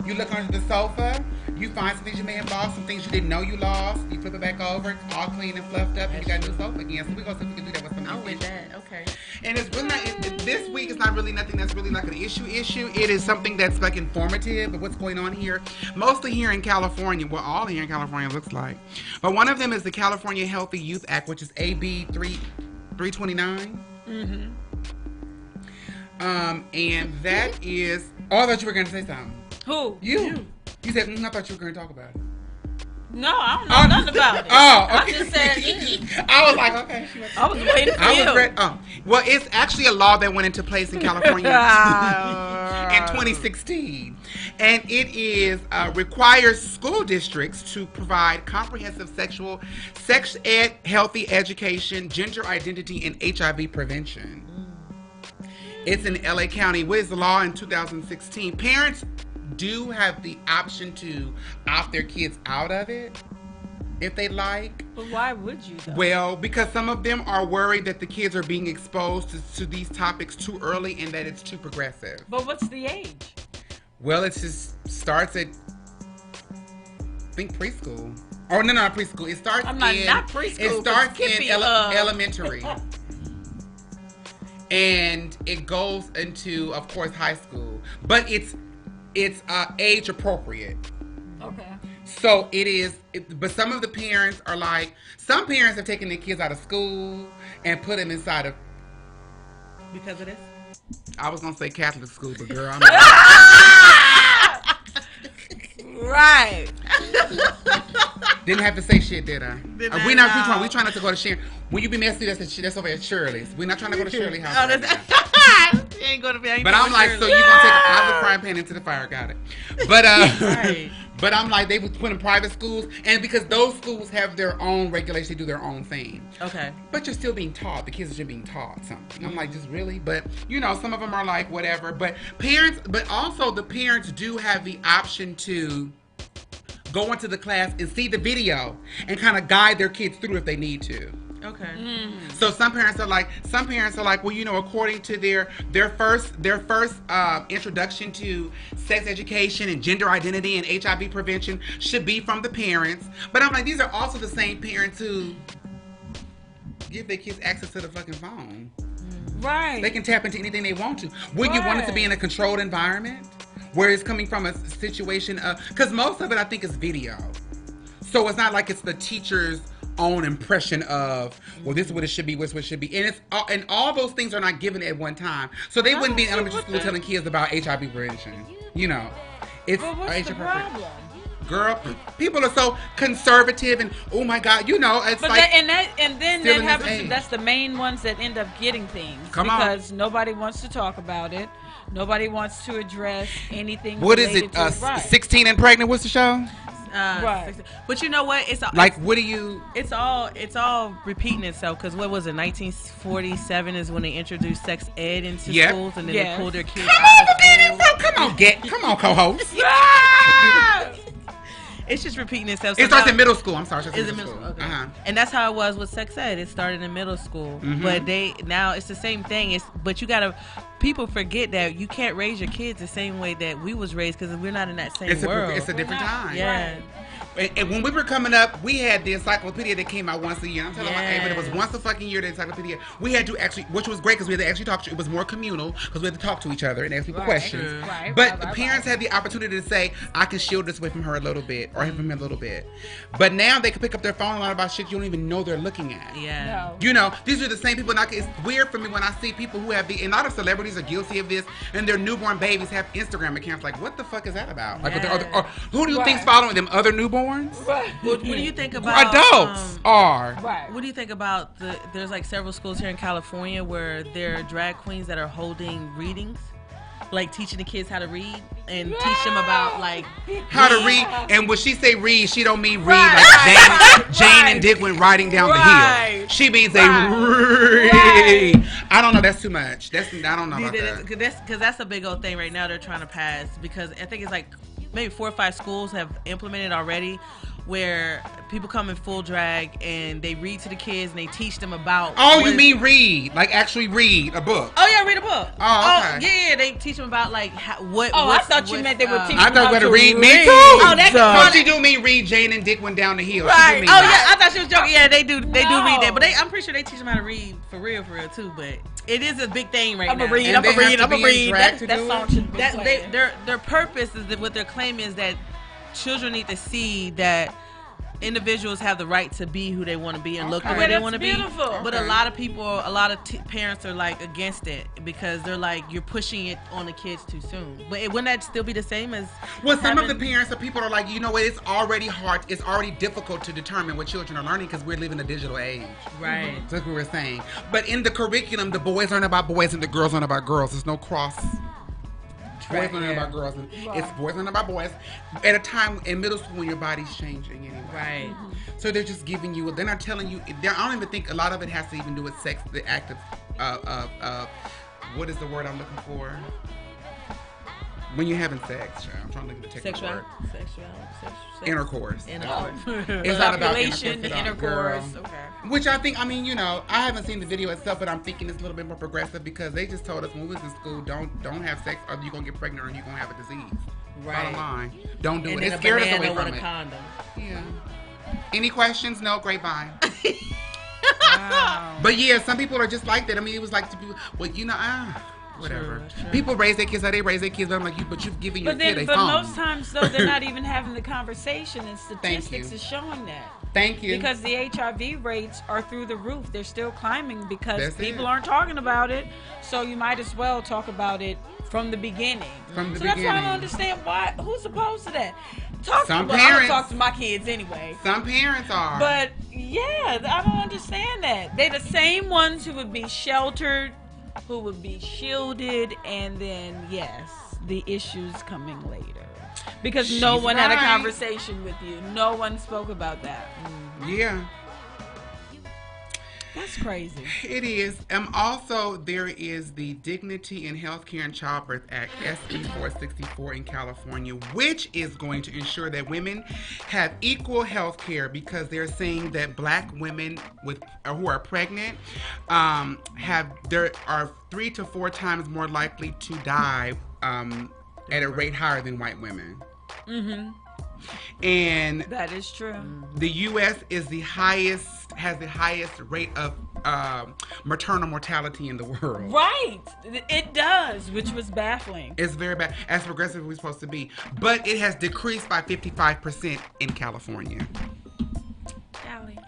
you look under the sofa. You find some things you may have lost, some things you didn't know you lost. You flip it back over, it's all clean and fluffed up, and you got a new sofa again. So we're going to see if we can do that with some I'm of with these that. Okay. And it's really not, this week is not really nothing that's really like an issue. It is something that's like informative of what's going on here. Mostly here in California. Well, all here in California looks like. But one of them is the California Healthy Youth Act, which is AB 329. Mm-hmm. And that is, oh, I thought you were going to say something. Who? You said, I thought you were going to talk about it. No, I don't know nothing about it. Oh, okay. I just said, I was like, okay. I was waiting for you. Well, it's actually a law that went into place in California in 2016. And it is requires school districts to provide comprehensive sex ed, healthy education, gender identity, and HIV prevention. It's in LA County. What is the law in 2016? Parents do have the option to opt their kids out of it if they like. But why would you, though? Well, because some of them are worried that the kids are being exposed to these topics too early and that it's too progressive. But what's the age? Well, it just starts at, I think, preschool. Oh, no, not preschool. It starts not preschool. It starts in elementary. And it goes into, of course, high school. But it's age appropriate. Okay. So it is, but some of the parents are like, some parents have taken their kids out of school and put them inside of. Because of this? I was going to say Catholic school, but girl, I'm Right. Didn't have to say shit, did I? We trying not to go to Sharon. When you be messy, that's over at Shirley's. We're not trying to go to Shirley house. Oh, right now. You ain't going to be. But I'm like, so you're gonna take out of the frying pan into the fire? Got it. But Right. but I'm like, they would put in private schools, and because those schools have their own regulations, they do their own thing. Okay. But you're still being taught. The kids are still being taught something. I'm like, just really? But some of them are like whatever. But also the parents do have the option to go into the class and see the video and kind of guide their kids through if they need to. Okay. So some parents are like, well, according to their first introduction to sex education and gender identity and HIV prevention should be from the parents. But I'm like, these are also the same parents who give their kids access to the fucking phone. Right. They can tap into anything they want to. Would you want it to be in a controlled environment where it's coming from a situation of, because most of it I think is video. So it's not like it's the teacher's own impression of, well, this is what it should be, what's what it should be, and all those things are not given at one time. So they wouldn't be in elementary school telling kids about HIV prevention. It's But what's the problem? Girl, people are so conservative and oh my God, it's but like then that happens. age. That's the main ones that end up getting things because nobody wants to talk about it. Nobody wants to address anything. What is it? 16 and pregnant? What's the show? Right. But you know what? It's all repeating itself, because what was it? 1947 is when they introduced sex ed into schools, and then they pulled their kids out of school. Come on, co-host. It's just repeating itself. So it starts in middle school. I'm sorry. It's in middle school. Okay. And that's how it was with sex ed. It started in middle school. Mm-hmm. But now it's the same thing. But people forget that you can't raise your kids the same way that we was raised, because we're not in that same world. It's a different time. Yeah. And when we were coming up, we had the encyclopedia that came out once a year. I'm telling you, but it was once a fucking year, the encyclopedia. We had to actually, which was great because we had to actually talk to, it was more communal because we had to talk to each other and ask people questions. But the parents had the opportunity to say, I can shield this away from her a little bit or him from him a little bit. But now they can pick up their phone and learn about shit you don't even know they're looking at. Yeah. These are the same people. Now, it's weird for me when I see people who have and a lot of celebrities are guilty of this, and their newborn babies have Instagram accounts. Like, what the fuck is that about? Like, who do you think's following them? Other newborns? What do you think about adults are? What do you think about there's like several schools here in California where there are drag queens that are holding readings, like teaching the kids how to read and teach them about like how to read. And when she say read, she don't mean read like Jane and Dick went riding down the hill. She means read. I don't know. That's too much. I don't know about that. Because that's a big old thing right now they're trying to pass, because I think it's like maybe 4 or 5 schools have implemented already, where people come in full drag and they read to the kids and they teach them about. Oh, you mean read? Like actually read a book? Oh yeah, read a book. Oh, okay. Yeah, they teach them about like what. Oh, I thought you meant they were teaching. I thought how to to read. Me too. Oh, that No, she do mean read Jane and Dick went down the hill. Right. She do mean Oh that. yeah, I thought she was joking. Yeah, they do. They do read that, but I'm pretty sure they teach them how to read for real too. But it is a big thing right now. I'm gonna read. That song should be playing. Their purpose is that what their claim is that children need to see that individuals have the right to be who they want to be and look the way they want to be. But a lot of people, a lot of parents are like against it because they're like, you're pushing it on the kids too soon. But wouldn't that still be the same as? Well, some of the parents or people are like, you know what? It's already hard. It's already difficult to determine what children are learning because we're living a digital age. Right. That's what we were saying. But in the curriculum, the boys learn about boys and the girls learn about girls. There's no cross. Boys learning about girls, and it's boys learning about boys at a time in middle school when your body's changing anyway. Right. So they're just giving you. They're not telling you. I don't even think a lot of it has to even do with sex. The act of what is the word I'm looking for? When you're having sex, I'm trying to look at the technical word. Intercourse. It's not about intercourse. Okay. Which I think, I haven't seen the video itself, but I'm thinking it's a little bit more progressive because they just told us when we was in school, don't have sex or you're going to get pregnant or you're going to have a disease. Right. Bottom line. Don't do it. It scared us away from it. Condom. Yeah. Any questions? No, grapevine. Wow. But yeah, some people are just like that. It was like to be, whatever. True. People raise their kids how they raise their kids. But I'm like, you've given your kid a phone. But most times, though, they're not even having the conversation, and statistics is showing that. Thank you. Because the HIV rates are through the roof. They're still climbing because people aren't talking about it. So you might as well talk about it from the beginning. That's why I don't understand who's opposed to that. I'm gonna talk to my kids anyway. Some parents are. But yeah, I don't understand that. They're the same ones who would be sheltered, who would be shielded, and then the issues coming later because no one had a conversation with you. No one spoke about that. Yeah, that's crazy. It is. Also, there is the Dignity in Healthcare and Childbirth Act, SB 464 in California, which is going to ensure that women have equal health care because they're saying that black women who are pregnant are 3 to 4 times more likely to die at a rate higher than white women. Mm-hmm. And that is true. The U.S. has the highest rate of maternal mortality in the world. Right. It does, which was baffling. It's very bad. As progressive as we're supposed to be. But it has decreased by 55% in California.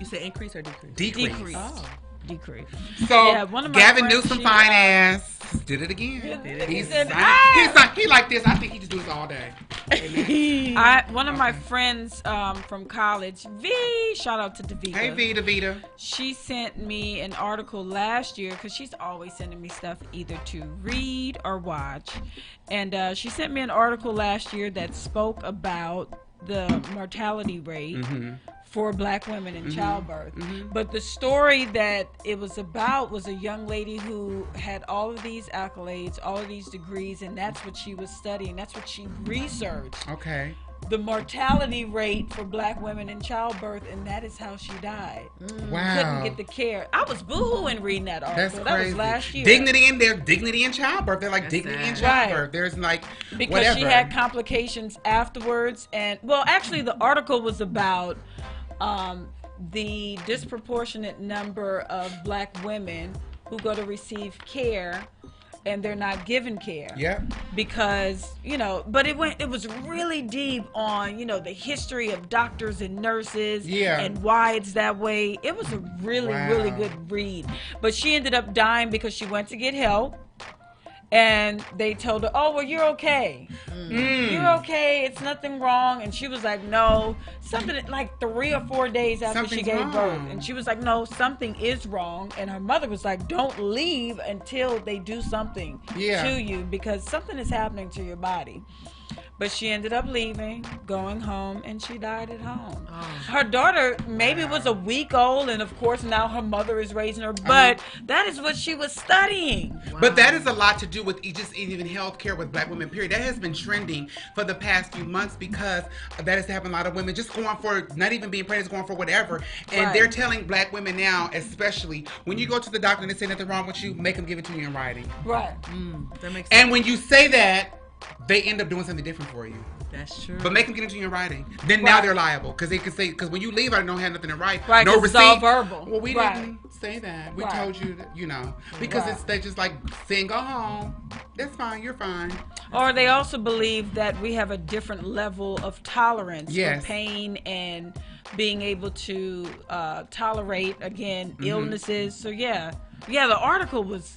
You said increase or decrease? Decrease. Oh. Decrease. So Gavin Newsom, fine ass, did it again. He like this. I think he just do this all day. One of my friends from college, V, shout out to Davita. Hey Davita. She sent me an article last year because she's always sending me stuff either to read or watch, and she sent me an article last year that spoke about the mortality rate. Mm-hmm. For black women in childbirth. Mm-hmm. But the story that it was about was a young lady who had all of these accolades, all of these degrees, and that's what she was studying. That's what she researched. Okay. The mortality rate for black women in childbirth, and that is how she died. Wow. Couldn't get the care. I was boohooing reading that article. That's crazy. That was last year. Dignity in childbirth. They're like dignity in childbirth. Right. There's like because whatever. She had complications afterwards, and actually the article was about the disproportionate number of black women who go to receive care and they're not given care. Yeah. Because, but it was really deep on, the history of doctors and nurses and why it's that way. It was a really, really good read. But she ended up dying because she went to get help. And they told her, oh, well, you're okay. You're okay. It's nothing wrong. And she was like, no. Something like 3 or 4 days after she gave birth. And she was like, no, something is wrong. And her mother was like, don't leave until they do something to you because something is happening to your body. But she ended up leaving, going home, and she died at home. Her daughter maybe was a week old, and of course now her mother is raising her. But that is what she was studying. Wow. But that is a lot to do with just even healthcare with black women, period. That has been trending for the past few months because that has happened. A lot of women just going for, not even being pregnant, going for whatever. And they're telling black women now, especially, when you go to the doctor and they say nothing wrong with you, make them give it to you in writing. Right. That makes sense. And when you say that, they end up doing something different for you. That's true. But make them get into your writing. Then now they're liable because they can say, because when you leave, I don't have nothing to write. Right. No receipt. It's all verbal. Well, we didn't say that. We told you that, you know, because they're just like saying, go home. That's fine. You're fine. Or they also believe that we have a different level of tolerance for pain and being able to tolerate, again, illnesses. So, yeah, the article was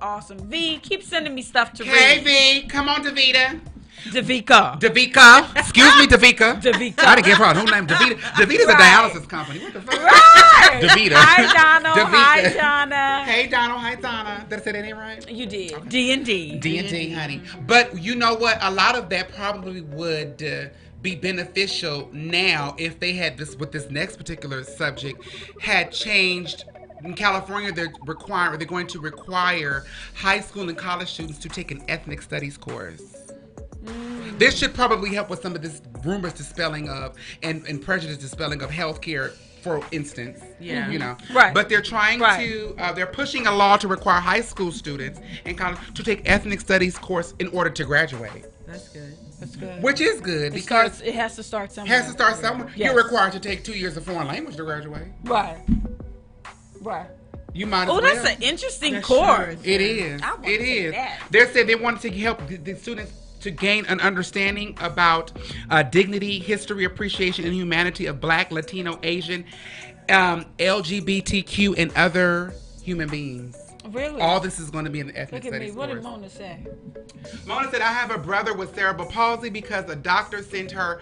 awesome. V, keep sending me stuff to read. Hey, V, come on, Davita. Davika. Excuse me, Davika. Davika. I didn't give her a whole name. Davita's a dialysis company. What the fuck? Right. Davita. Hi, Donald. Hi, Donna. Hey, Donald. Hi, Donna. Did I say that name right? You did. Okay. D&D. D&D, honey. But you know what? A lot of that probably would be beneficial now if they had this, with this next particular subject, had changed. In California, they're going to require high school and college students to take an ethnic studies course. This should probably help with some of this rumors dispelling of and prejudice dispelling of healthcare, for instance. Yeah. You know. Right. But they're trying to, they're pushing a law to require high school students and college to take ethnic studies course in order to graduate. That's good. That's good. Which is good because it has to start somewhere. Yes. You're required to take 2 years of foreign language to graduate. Right. You might as well. That's an interesting course. It is. It is. That. They said they wanted to help the students to gain an understanding about dignity, history, appreciation, and humanity of Black, Latino, Asian, LGBTQ, and other human beings. Really? All this is going to be in the ethnic Look at me. studies What course. did Mona say? Mona said, I have a brother with cerebral palsy because a doctor sent her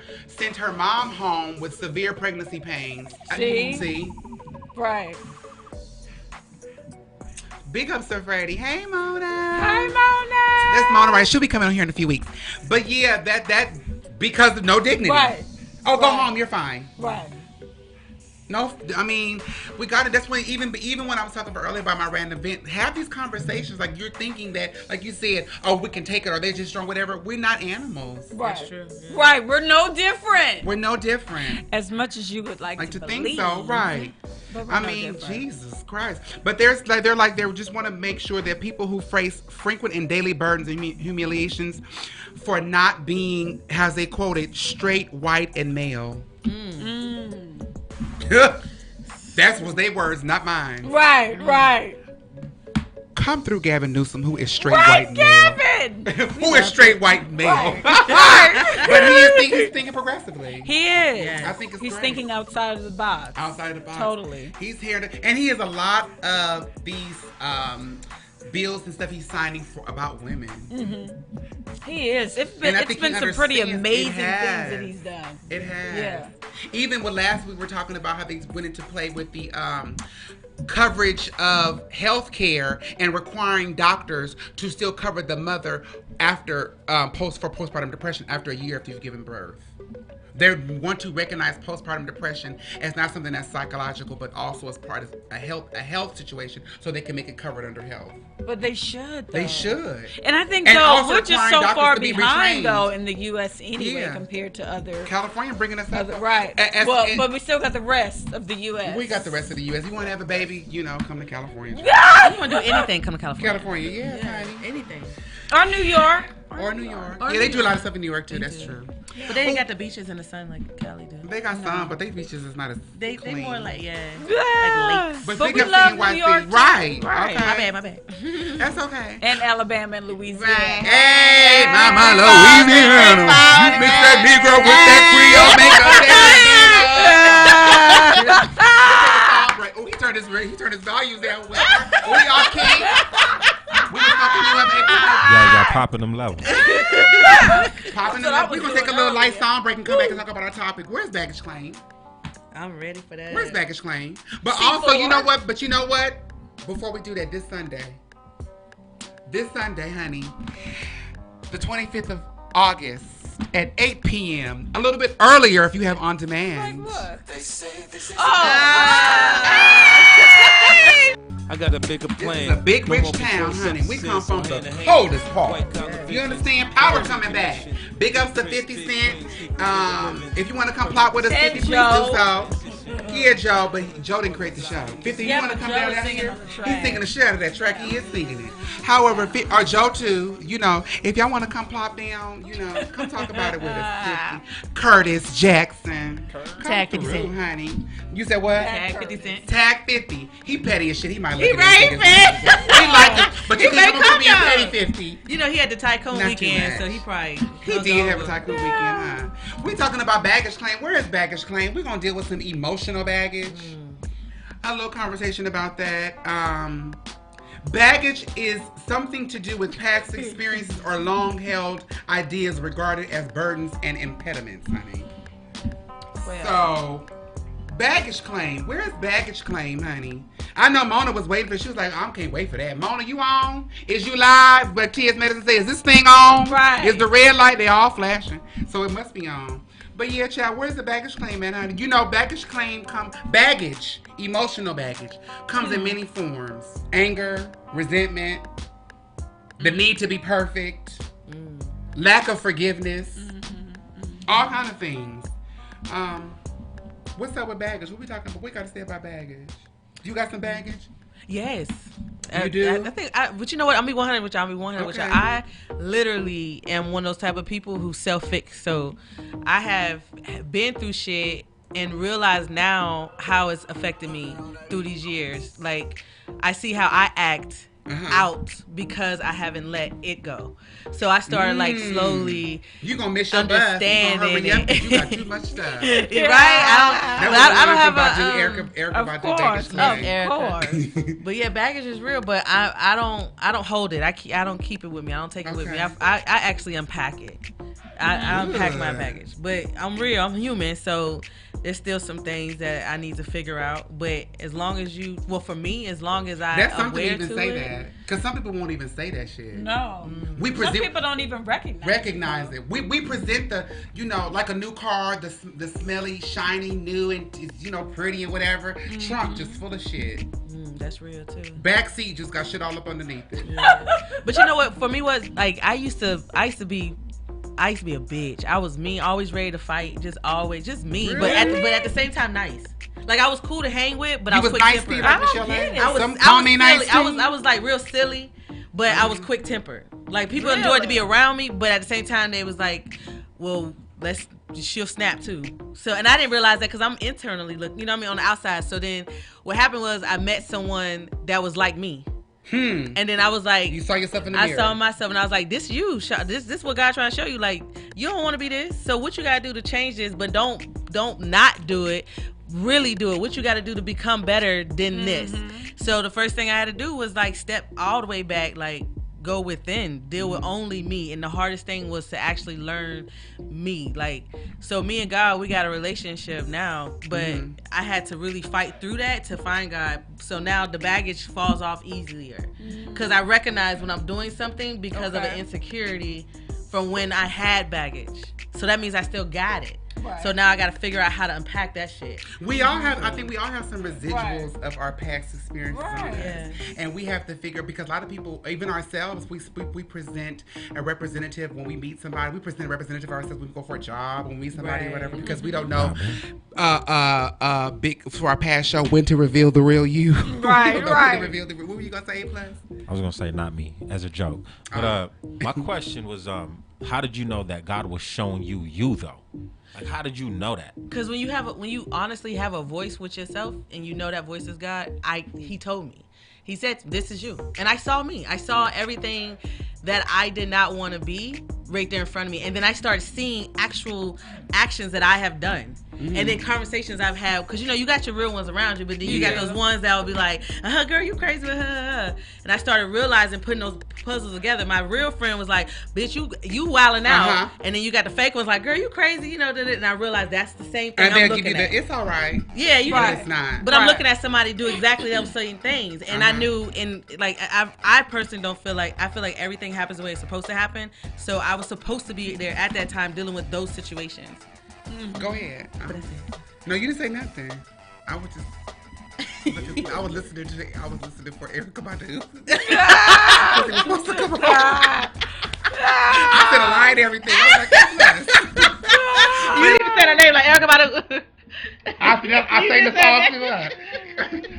mom home with severe pregnancy pains. See? Right. Big ups to Freddie. Hey, Mona. Hi, Mona. That's Mona, right? She'll be coming on here in a few weeks. But yeah, that because of no dignity. Right. Oh, go home. You're fine. Right. No, I mean, we got it. That's when even when I was talking about earlier about my random event, have these conversations. Like you're thinking that, like you said, oh, we can take it, or they're just strong, whatever. We're not animals. Right. That's true. Yeah. Right. We're no different. We're no different. As much as you would like to think believe. so, right? But I mean, Jesus Christ. But they just want to make sure that people who face frequent and daily burdens and humiliations for not being, as they quoted, straight, white, and male. That was their words, not mine. Right. Come through, Gavin Newsom, who is straight Right, white Gavin! male. Who is straight white male. Right. But he's thinking progressively. He is. Yes. I think He's great. thinking outside of the box. Outside the box. Totally. He's here to, and he has a lot of these bills and stuff he's signing for about women. He is. It's And I been think he some pretty understands amazing it things has. that he's done. It has. Yeah. Even with last week, we were talking about how they went into play with the coverage of health care and requiring doctors to still cover the mother after postpartum depression after a year after you've given birth. They want to recognize postpartum depression as not something that's psychological, but also as part of a health situation, so they can make it covered under health. But they should, though. They should. And I think, And though, also we're just requiring so doctors far to be behind, retrained. though, in the U.S. anyway, Yeah. compared to other... California bringing us up. Right. But we still got the rest of the U.S. We got the rest of the U.S. You want to have a baby, come to California. You want to do anything, come to California. California, yeah, honey. Anything. Or New York. Or New York. Or Yeah, they New do a lot of stuff in New York, too. They That's do. true. But they ain't got the beaches in the sun like Cali do. They got some, but they beaches is not as They clean. more like, like lakes. But we big up to love NYC. New York, too. Right. Right. Okay. My bad. That's okay. And Alabama and Louisiana. Right. Hey, Mama Louisiana. You mix that Negro with that Creole, make a he turned his volumes down. We are king. We just fucking you up, Y'all popping them levels. Popping them up. We're going to take a little light song break and come back and talk about our topic. Where's baggage claim? I'm ready for that. Where's baggage claim? But also, you know what? Before we do that, this Sunday, honey, the 25th August at 8 p.m. A little bit earlier if you have on demand. Like what? I got a bigger plan. This is a big rich town, honey. We come from the coldest part. You understand? Power coming back. Big ups to 50 Cent. If you want to come plop with us, 50, please do so. Yeah, Joe, but Joe didn't create the show. 50, you want to come down here? He's singing the shit out of that track. He is singing it. However, or Joe too, if y'all want to come plop down, come talk about it with us. 50. Curtis Jackson. Tag 50 through, Cent. honey. You said what? Tag 50 Cent. Tag 50. He petty as shit. He might look He at raping. He like it, but you may can't come be a down. petty 50. You know, he had the Tycoon Not too weekend, much. so he probably... He did have a tycoon weekend, huh? We talking about baggage claim. Where is baggage claim? We're gonna deal with some emotional baggage. A little conversation about that. Baggage is something to do with past experiences or long-held ideas regarded as burdens and impediments, honey. So, baggage claim. Where is baggage claim, honey? I know Mona was waiting for. She was like, I can't wait for that. Mona, you on? Is you live? But T.S. Medicine say, is this thing on? Right. Is the red light? They all flashing, so it must be on. But yeah, child, where's the baggage claim, man, honey? Baggage claim emotional baggage comes in many forms: anger, resentment, the need to be perfect, lack of forgiveness, all kind of things. What's up with baggage? What we talking about? We got to say about baggage. You got some baggage? Yes. You do? I think, but you know what? I'll be 100 with y'all. I'll be 100 with y'all. I literally am one of those type of people who self-fix. So I have been through shit and realize now how it's affected me through these years. Like, I see how I act out because I haven't let it go. So I started like slowly You gonna miss your bus. You gonna hurry up 'cause you got too much stuff. Right? I don't have a Erica of about course, to baggage of claim. course. But yeah, baggage is real. But I don't hold it. I don't keep it with me. I don't take it with me. I actually unpack it. I unpack my baggage. But I'm real. I'm human. So there's still some things that I need to figure out. But as long as for me, as long as I That's something to aware even to say it, that. Because some people won't even say that shit. No. Some people don't even recognize it. We present the, like a new car, the smelly, shiny, new, and pretty and whatever. Trunk just full of shit. That's real too. Back seat just got shit all up underneath it. Yeah. But you know what? For me, was like I used to be a bitch. I was mean, always ready to fight, just mean. Really? But at the same time, nice. Like I was cool to hang with, but I was quick nice tempered. to you, like Michelle get it. Lane? I was nice silly. I was like real silly, but I was quick tempered. Like people enjoyed to be around me, but at the same time they was like, well, she'll snap too. So, and I didn't realize that because I'm internally looking, on the outside. So then what happened was I met someone that was like me. And then I was like, you saw yourself in the mirror. I saw myself and I was like, this you. This what God trying to show you. Like, you don't want to be this. So what you got to do to change this, but don't not do it. Really do it. What you got to do to become better than this. So the first thing I had to do was like step all the way back, like go within, deal with only me. And the hardest thing was to actually learn me. Like, so me and God, we got a relationship now, but I had to really fight through that to find God. So now the baggage falls off easier because I recognize when I'm doing something because of an insecurity from when I had baggage. So that means I still got it. Right. So now I got to figure out how to unpack that shit. I think we all have some residuals of our past experiences on us. Yeah. And we have to figure, because a lot of people, even ourselves, we present a representative when we meet somebody. We present a representative of ourselves when we go for a job, when we meet somebody or whatever, because we don't know for our past show when to reveal the real you. Right. What were you going to say, A+? I was going to say not me, as a joke. But my question was, how did you know that God was showing you though? Like, how did you know that? Because when you honestly have a voice with yourself and you know that voice is God, he told me. He said, this is you. And I saw me. I saw everything that I did not want to be right there in front of me. And then I started seeing actual actions that I have done. And then conversations I've had, because you got your real ones around you, but then you got those ones that will be like, girl, you crazy. And I started realizing, putting those puzzles together. My real friend was like, bitch, you wilding out. And then you got the fake ones like, girl, you crazy, and I realized that's the same thing. And I'm they'll give you it's all right. Yeah, but it's not. But I'm looking at somebody do exactly those same things, and I knew, and like I personally don't feel like, I feel like everything happens the way it's supposed to happen. So I was supposed to be there at that time dealing with those situations. Go ahead. But that's it. No, you didn't say nothing. I was just. I was listening for Erykah Badu. Because it was supposed to come on. I said a line and everything. I was like, that's nice. You even said her name like Erykah Badu. I sang the song to her.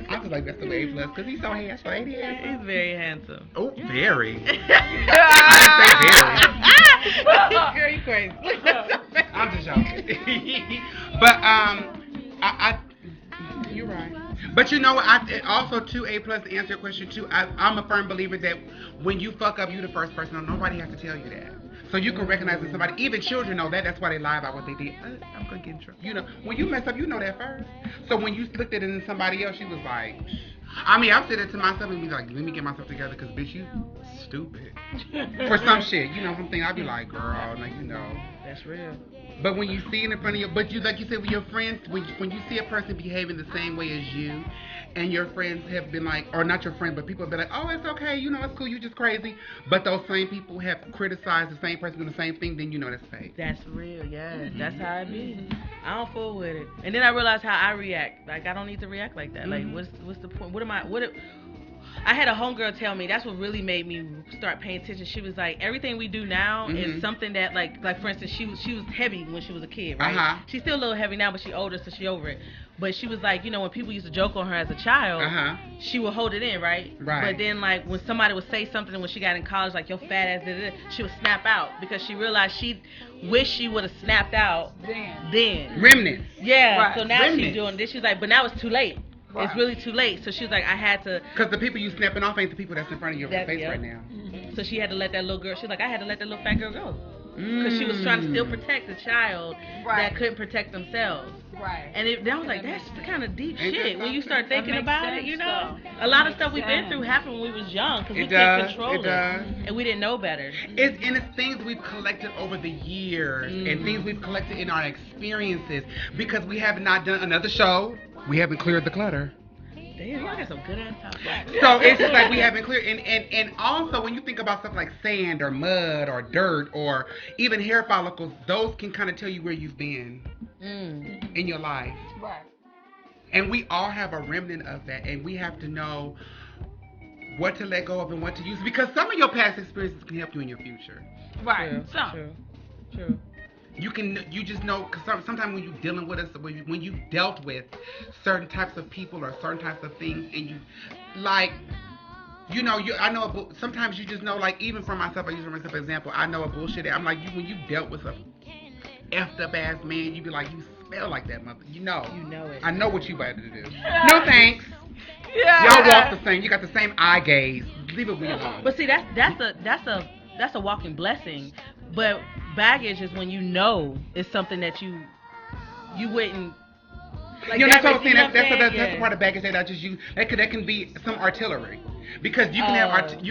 I was like, that's the way A+, because he's so handsome, ain't he? He's very handsome. Oh, very. I say very. Girl, you crazy. I'm just joking. But you're right. But you know what? Also, too, A+, to answer your question, too, I'm a firm believer that when you fuck up, you the first person. Nobody has to tell you that. So you can recognize when somebody, even children know that. That's why they lie about what they did. I'm going to get in trouble. You know, when you mess up, you know that first. So when you looked at it in somebody else, she was like, I mean, I'll sit there to myself and be like, let me get myself together because, bitch, you stupid. For some shit. You know something? I'll be like, girl, like, you know. That's real. But when you see it in front of you, but you, like you said, with your friends, when you see a person behaving the same way as you, and your friends have been like, or not your friend, but people have been like, oh, it's okay, you know, it's cool, you just crazy. But those same people have criticized the same person doing the same thing, then you know that's fake. That's real, yeah. Mm-hmm. That's how it be. I don't fool with it. And then I realized how I react. Like, I don't need to react like that. Mm-hmm. Like, what's the point? I had a homegirl tell me, that's what really made me start paying attention. She was like, everything we do now is something that, like for instance, she was heavy when she was a kid, right? Uh-huh. She's still a little heavy now, but she's older, so she over it. But she was like, you know, when people used to joke on her as a child, she would hold it in, right? Right. But then, like, when somebody would say something when she got in college, like, your fat ass, she would snap out because she realized she wished she would have snapped out then. Remnants. Yeah, right. So now Remnants. she's doing this. She's like, but now it's too late. Right. It's really too late. So she was like, I had to. Because the people you snapping off ain't the people that's in front of your face right now. Mm-hmm. So she had to let that little girl, she was like, I had to let that little fat girl go. Because she was trying to still protect the child that couldn't protect themselves. Right. And I was like, that's the kind of deep Ain't shit when you start thinking about sense, it, you know? though. A lot of stuff we've been through happened when we was young because we couldn't control it. And we didn't know better. It's things we've collected over the years and things we've collected in our experiences because we have not done another show. We haven't cleared the clutter. Damn, y'all got some good ass topics. So it's just like we haven't cleared. And also when you think about stuff like sand or mud or dirt or even hair follicles, those can kind of tell you where you've been in your life. Right. And we all have a remnant of that, and we have to know what to let go of and what to use because some of your past experiences can help you in your future. Right. True. You just know because sometimes when you're dealing with us, when you dealt with certain types of people or certain types of things, and you like, you know, I know sometimes you just know, like even for myself, I use myself as an example. I know a bullshit. I'm like, when you dealt with a effed up ass man, you be like, you smell like that mother. You know it. I know what you about to do. No thanks. Yeah. Y'all walk the same. You got the same eye gaze. Leave it alone. But see, that's a walking blessing. But baggage is when you know it's something that you wouldn't. Like you know, that's what I'm saying. That's the part of baggage that I just use. That can be some artillery, because you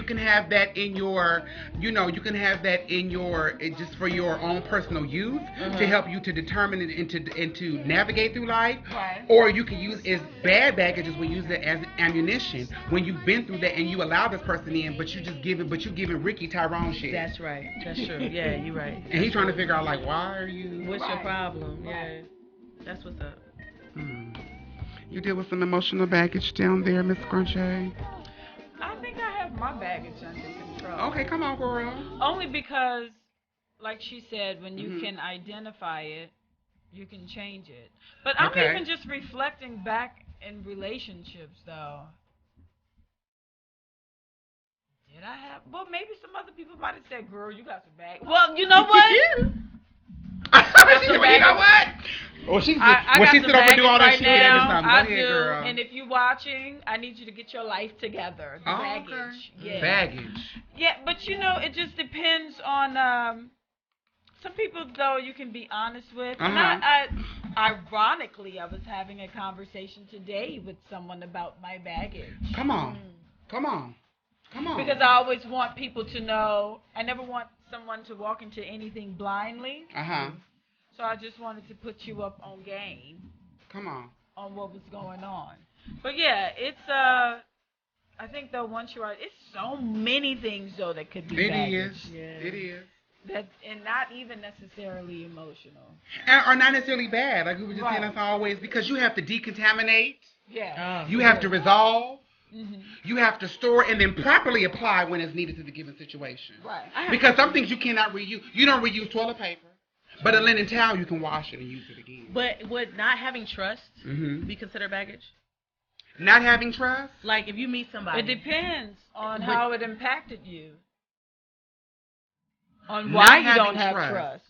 can have that in your, you know, you can have that in your just for your own personal use to help you to determine and to navigate through life. Right. Or you can use as bad baggage as we use it as ammunition when you've been through that and you allow this person in, but you're giving Ricky Tyrone shit. That's right. That's true. Yeah, you're right. And he's trying to figure out like, why are you? What's your problem? Yeah, that's what's up. You deal with some emotional baggage down there, Miss Granger? I think I have my baggage under control. Okay, come on, girl. Only because, like she said, when you can identify it, you can change it. But I'm even just reflecting back in relationships, though. Did I have? Well, maybe some other people might have said, "Girl, you got some baggage." Well, you know what? You know what? Well, she sit over and do all that shit every time. I do. Girl. And if you're watching, I need you to get your life together. The baggage. Okay. Yeah. Baggage. Yeah, but you know, it just depends on some people, though, you can be honest with. And ironically, I was having a conversation today with someone about my baggage. Come on. Because I always want people to know. I never want someone to walk into anything blindly. So I just wanted to put you up on game. Come on. On what was going on. But yeah, it's I think though once you're out, it's so many things though that could be baggage. It is. and not even necessarily emotional. Or not necessarily bad. Like we were just saying, that's always because you have to decontaminate. Yeah. You have to resolve. You have to store and then properly apply when it's needed to the given situation. Right. Because some things you cannot reuse. You don't reuse toilet paper, but a linen towel you can wash it and use it again. But would not having trust be considered baggage? Not having trust? Like if you meet somebody. It depends on how it impacted you. On why you don't have trust.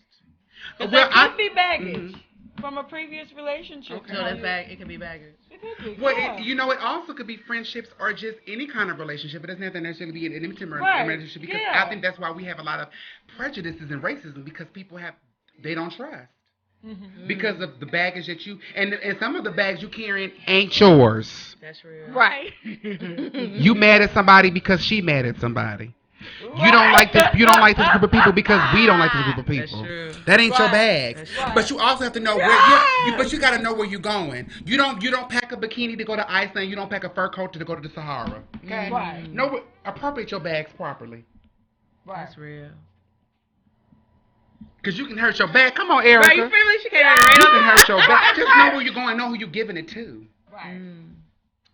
Well, that could be baggage from a previous relationship. Okay. So that's it could be baggage. It could be. Well, it also could be friendships or just any kind of relationship. It doesn't have to necessarily be an intimate relationship because I think that's why we have a lot of prejudices and racism because people they don't trust. Because of the baggage that and some of the bags you carrying ain't yours. That's real. Right. You mad at somebody because she mad at somebody. You don't like this. You don't like this group of people because we don't like this group of people. That's true. That ain't your bag. Right. But you also have to know but you got to know where you're going. You don't pack a bikini to go to Iceland. You don't pack a fur coat to go to the Sahara. Okay. Right. No, appropriate your bags properly. Right. That's real. Because you can hurt your back. Come on, Erica. Right, you feel like she can't You can hurt your back. Just know where you're going. Know who you're giving it to. Right.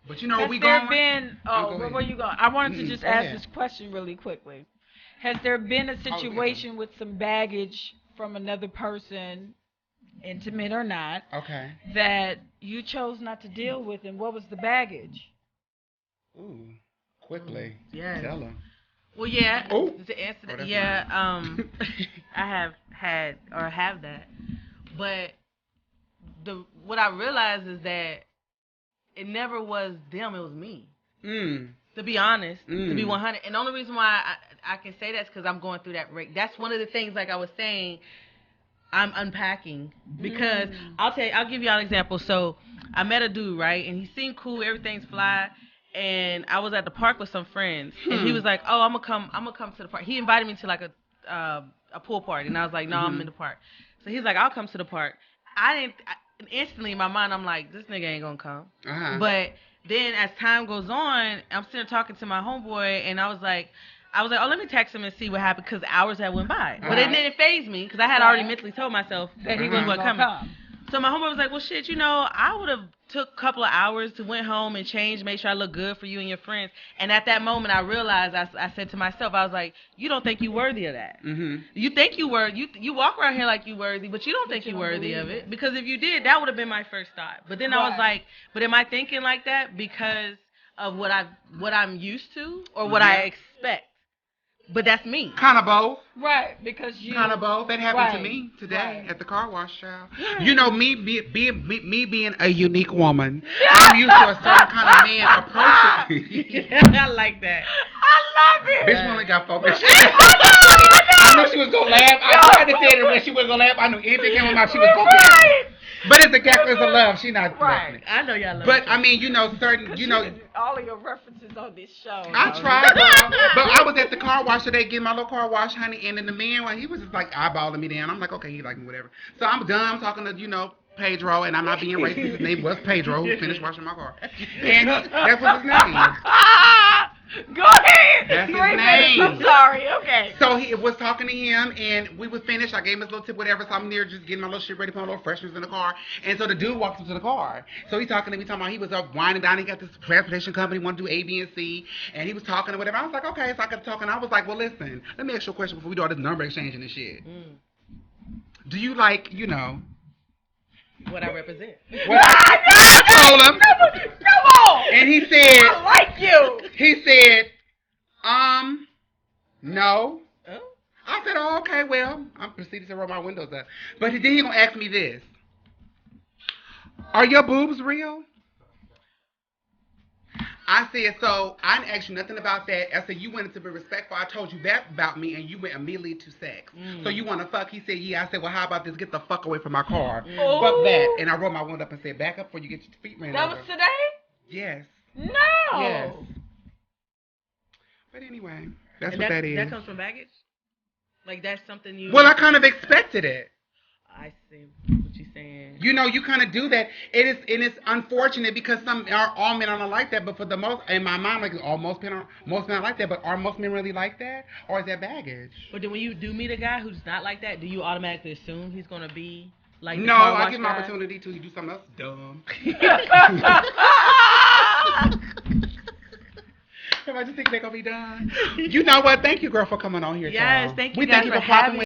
But you know Has we there going. been? Where were you going? I wanted to just ask this question really quickly. Has there been a situation with some baggage from another person, intimate or not, that you chose not to deal with, and what was the baggage? Ooh, quickly. Yeah. Tell them. Well, yeah. Oh. To answer that, I have had or have that, but what I realized is that it never was them; it was me. To be honest, to be 100, and the only reason why I can say that's because I'm going through that break. That's one of the things, like I was saying, I'm unpacking because I'll give y'all an example. So I met a dude, right, and he seemed cool, everything's fly. And I was at the park with some friends, and he was like, "Oh, I'm gonna come to the park." He invited me to like a pool party, and I was like, "No, I'm in the park." So he's like, "I'll come to the park." Instantly in my mind, I'm like, "This nigga ain't gonna come." But then as time goes on, I'm still talking to my homeboy, and I was like, "Oh, let me text him and see what happened," because hours had went by. But it didn't faze me because I had already mentally told myself that he wasn't coming. So my homeboy was like, "Well, shit, I would have took a couple of hours to went home and changed, make sure I look good for you and your friends." And at that moment, I realized, I said to myself, I was like, "You don't think you worthy of that. You think you you walk around here like you worthy, but you don't think you worthy of it. Because if you did, that would have been my first thought." But then I was like, but am I thinking like that because of what I'm used to or what I expect? But that's me. Kind of both. Right, because you... Kind of both. That happened to me today at the car wash, child. Yeah. Me being a unique woman, I'm used to a certain kind of man approaching me. I like that. I love it. Bitch only got focused. I knew she was going to laugh. I tried to say it when she was going to laugh. I knew anything came out, she was going to laugh. But it's a calculus of love. She not laughing. I know y'all love But I mean, certain, all of your references on this show. I tried, but I was at the car wash today getting my little car wash, honey, and then the man, he was just like eyeballing me down. I'm like, okay, he like me, whatever. So I'm done. I'm talking to, Pedro, and I'm not being racist. His name was Pedro, who finished washing my car. And that was his name. Go ahead. That's his name. I'm sorry. Okay. So he was talking to him, and we was finished. I gave him his little tip, whatever. So I'm there just getting my little shit ready, putting my little freshness in the car. And so the dude walks into the car. So he's talking to me, talking about he was up winding down. He got this transportation company, want to do A, B, and C. And he was talking or whatever. I was like, okay. So I kept talking. I was like, well, listen, let me ask you a question before we do all this number exchanging and shit. Do you like, what I represent? I told him. Come on. And he said, I like you. He said, no. Oh. I said, oh, okay, well, I'm proceeding to roll my windows up. But then he gonna ask me this. Are your boobs real? I said, so I didn't ask you nothing about that. I said, you wanted to be respectful. I told you that about me, and you went immediately to sex. So you want to fuck? He said, yeah. I said, well, how about this? Get the fuck away from my car. Fuck that. And I rolled my window up and said, back up before you get your feet ran over. That was today? Yes. No. Yes. But anyway, that's what that is. That comes from baggage? Like, that's something you... Well, I kind of expected it. I see what you're saying. You know, you kind of do that. It's unfortunate because all men are not like that. But for the most, in my mind, like most men are like that. But are most men really like that, or is that baggage? But then when you do meet a guy who's not like that, do you automatically assume he's gonna be like? No, I give him an opportunity to do something else dumb. I just think they're gonna be done. You know what? Thank you, girl, for coming on here. Yes, y'all. thank you. We guys thank you for for popping having